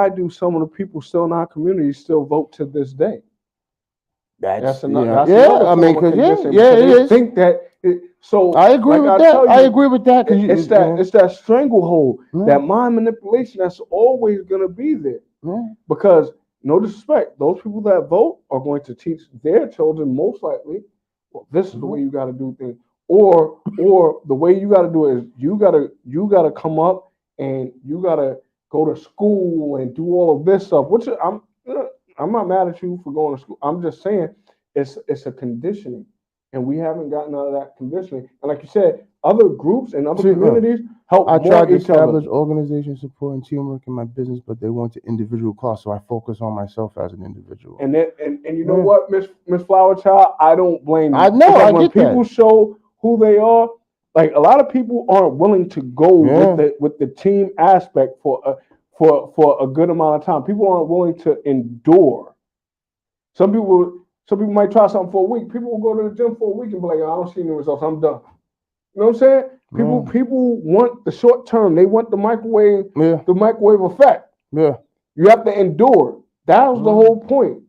do some of the people still in our community still vote to this day? That's another. I mean, because it is. Think that. So I agree with that. I agree with that. It's that stranglehold, that mind manipulation that's always going to be there. Because no disrespect, those people that vote are going to teach their children most likely, well, this is the way you got to do things. Or the way you got to do it is you gotta come up and you gotta go to school and do all of this stuff. Which I'm not mad at you for going to school. I'm just saying it's a conditioning, and we haven't gotten out of that conditioning. And like you said, other groups and other communities help. I tried to establish organization support and teamwork in my business, but they want to individual cost, so I focus on myself as an individual. And you know what, Miss Flower Child, I don't blame you. I know. I when get people that. show who they are, like a lot of people aren't willing to go with the team aspect for a good amount of time. People aren't willing to endure. Some people might try something for a week. People will go to the gym for a week and be like, I don't see any results. I'm done. You know what I'm saying? People want the short term. They want the microwave effect. Yeah. You have to endure. That was the whole point.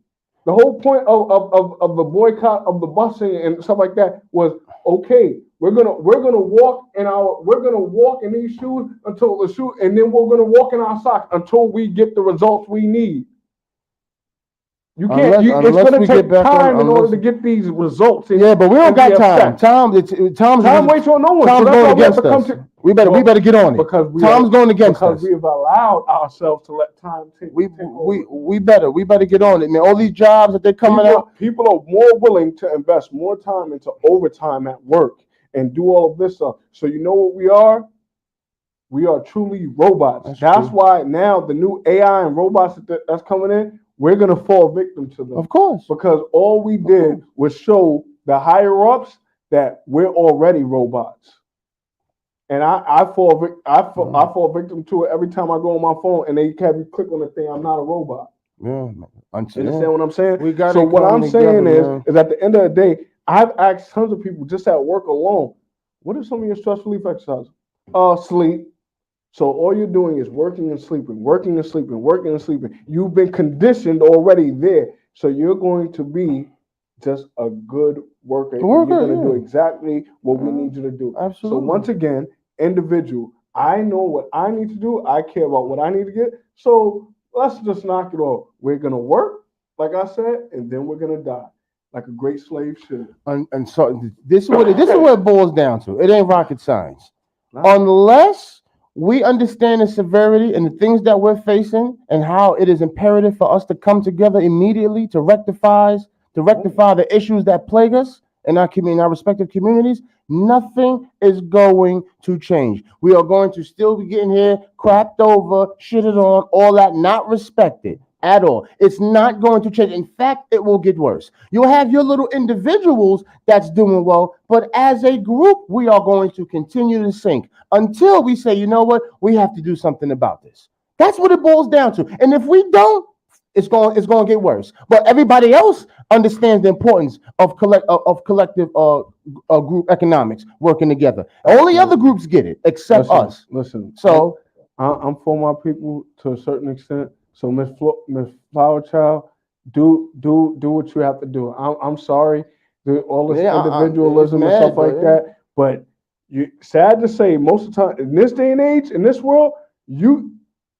The whole point of the boycott of the busing and stuff like that was, okay, we're gonna walk in these shoes until the shoe, and then we're gonna walk in our socks until we get the results we need. You can't. It's Unless going we to get take back on- time in order unless- to get these results. Yeah, but we don't and got be time. upset. Time waits on no one. Tom's So that's going why we have against to come us. to. We better get on it. Because Tom's going against us. Because we have allowed ourselves to let time take over. We better get on it, man. All these jobs that they're coming out. People are more willing to invest more time into overtime at work and do all of this stuff. So you know what we are? We are truly robots. That's why now the new AI and robots that's coming in, we're gonna fall victim to them. Of course. Because all we did was show the higher ups that we're already robots. And I fall victim to it every time I go on my phone and they have you click on the thing. I'm not a robot. Yeah. You understand what I'm saying? We got so what I'm saying together, is at the end of the day, I've asked tons of people just at work alone, what are some of your stress relief exercises? Sleep. So all you're doing is working and sleeping, working and sleeping, working and sleeping. You've been conditioned already there. So you're going to be just a good worker. You're going to do exactly what we need you to do. Absolutely. So once again, individual, I know what I need to do. I care about what I need to get. So let's just knock it off. We're going to work, like I said, and then we're going to die like a great slave should. And so this is what it boils down to. It ain't rocket science. Unless we understand the severity and the things that we're facing and how it is imperative for us to come together immediately to rectify the issues that plague us in our respective communities, nothing is going to change. We are going to still be getting here, crapped over, shitted on, all that, not respected at all. It's not going to change. In fact, it will get worse. You'll have your little individuals that's doing well, but as a group, we are going to continue to sink until we say, you know what, we have to do something about this. That's what it boils down to. And if we don't, it's going to get worse. But everybody else understands the importance of collective group economics working together. Only other groups get it except us. Listen. So I'm for my people to a certain extent. So Miss Flower Child, do what you have to do. I'm sorry, all this individualism and stuff like that. But sad to say, most of the time in this day and age, in this world,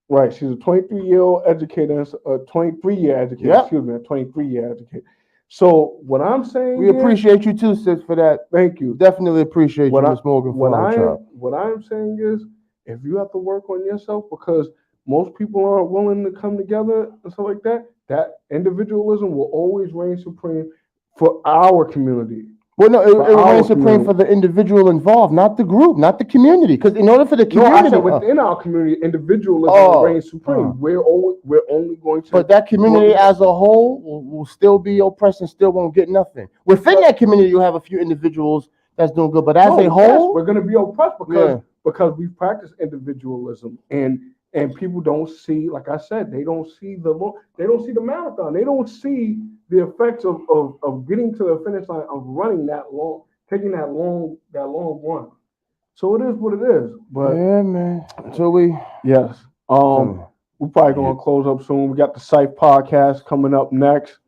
right? She's a 23-year-old educator, a 23-year educator. Yep. Excuse me, a 23-year educator. So what I'm saying, we appreciate you too, sis, for that. Thank you. Definitely appreciate you, Miss Morgan. What I am saying is, if you have to work on yourself because most people aren't willing to come together and stuff like that, that individualism will always reign supreme for our community. Well, no, it reigns supreme for the individual involved, not the group, not the community. Because in order for the community, I said within our community, individualism reigns supreme. We're only going to. But that community as a whole will still be oppressed and still won't get nothing. Within that community, you have a few individuals that's doing good, but as a whole, we're going to be oppressed because we practice individualism and people don't see, like I said, they don't see the marathon. They don't see the effects of getting to the finish line, of running that long, taking that long run. So it is what it is. But yeah, man. So we're probably gonna close up soon. We got the Scythe podcast coming up next.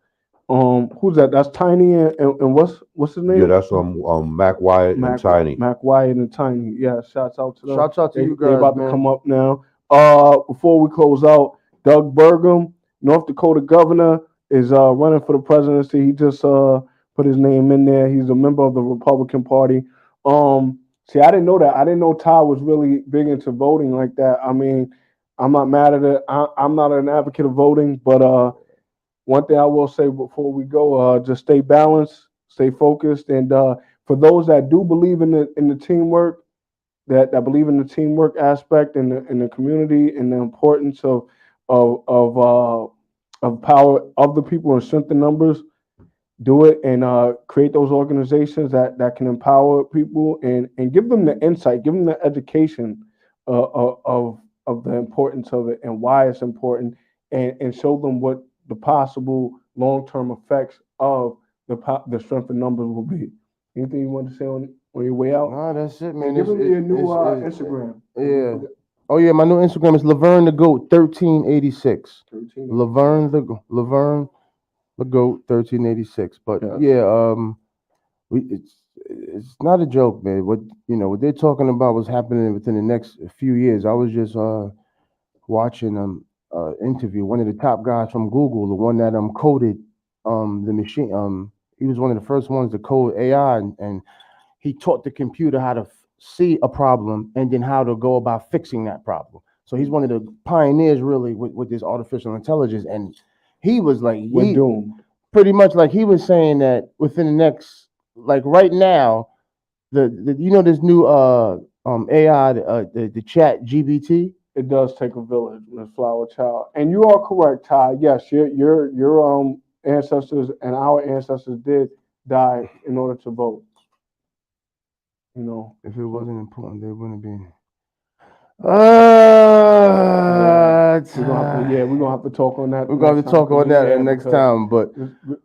Who's that? That's Tiny and what's his name? Yeah, that's Mac Wyatt and Tiny. Mac Wyatt and Tiny. Yeah, shouts out to them. Shouts out to you guys. They're about to come up now. Before we close out, Doug Burgum, North Dakota governor, is running for the presidency. He just put his name in there. He's a member of the Republican Party. See, I didn't know that. I didn't know Ty was really big into voting like that. I mean, I'm not mad at it. I'm not an advocate of voting, but one thing I will say before we go, just stay balanced, stay focused, and for those that do believe in the teamwork, that believe in the teamwork aspect in the community and the importance of power of the people and strength in numbers, do it and create those organizations that can empower people and give them the insight, give them the education of the importance of it and why it's important, and show them what the possible long-term effects of the strength in numbers will be. Anything you want to say on your way out? No, that's it, man. Give them your new Instagram. Yeah. Oh yeah, my new Instagram is Laverne the Goat 1386. Laverne the Goat 1386. But it's not a joke, man. What they're talking about was happening within the next few years. I was just watching interview. One of the top guys from Google, the one that coded the machine. He was one of the first ones to code AI, and he taught the computer how to see a problem and then how to go about fixing that problem. So he's one of the pioneers, really, with this artificial intelligence. And he was like, We're doomed. Pretty much like he was saying that within the next, like right now, the this new AI, the chat GBT. It does take a village, Miss Flower Child, and you are correct, Ty. Yes, your ancestors and our ancestors did die in order to vote. You know, If it wasn't important, they wouldn't be. we're gonna have to talk on that. We're gonna have to talk on that next time. But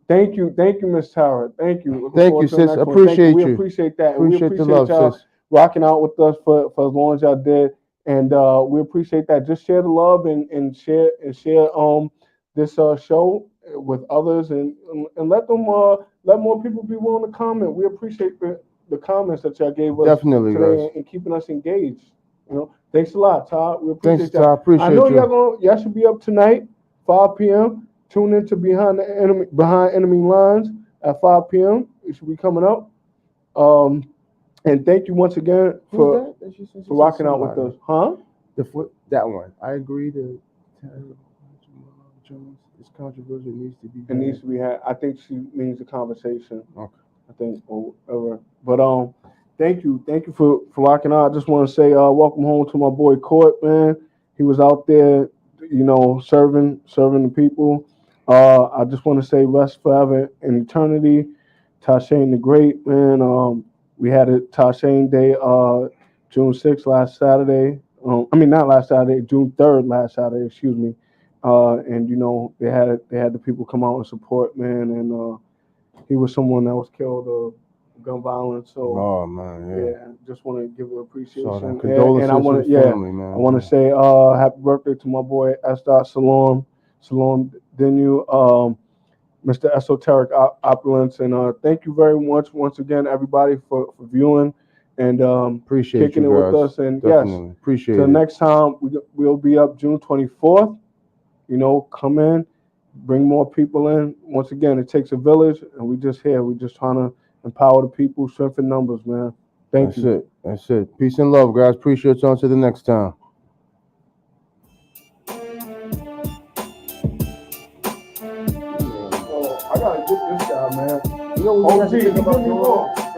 thank you, Miss Tara. Thank you. Thank you, sis. Appreciate you. We appreciate that. Appreciate the love, y'all sis. rocking out with us for as long as y'all did. And we appreciate that. Just share the love and share this show with others and let more people be willing to comment. We appreciate the comments that y'all gave us Definitely, today guys. and keeping us engaged. You know, thanks a lot, Todd. We appreciate Thanks, that. Todd. Appreciate I know you. y'all should be up tonight, 5 p.m. Tune into Behind Enemy Lines at 5 p.m. It should be coming up. And thank you once again for rocking out with us. Huh? That one. I agree to this controversial needs to be. It needs to be had. I think she means a conversation. Okay. I think or whatever. But thank you for rocking out. I just want to say welcome home to my boy Court, man. He was out there, serving the people. I just want to say rest forever in eternity. Tashane the Great, man. We had a Tashane Day, June 6th last Saturday. Not last Saturday, June 3rd last Saturday. Excuse me. And they had the people come out and support, man. And he was someone that was killed of gun violence. So, oh man, yeah. Just want to give a appreciation. So, condolences and I want to the family, man. I want to say happy birthday to my boy Esther Salon Dinu. Mr. Esoteric Opulence, and thank you very much once again, everybody, for viewing and appreciate kicking you it guys. with us. And Definitely. yes, Appreciate till it. next time, we'll be up June 24th. Come in, bring more people in. Once again, it takes a village, and we just trying to empower the people, strengthen numbers, man. Thank you. That's it. Peace and love, guys. Appreciate you. Until the next time. I gotta get this guy, man. You know what we have to think about give me doing? more.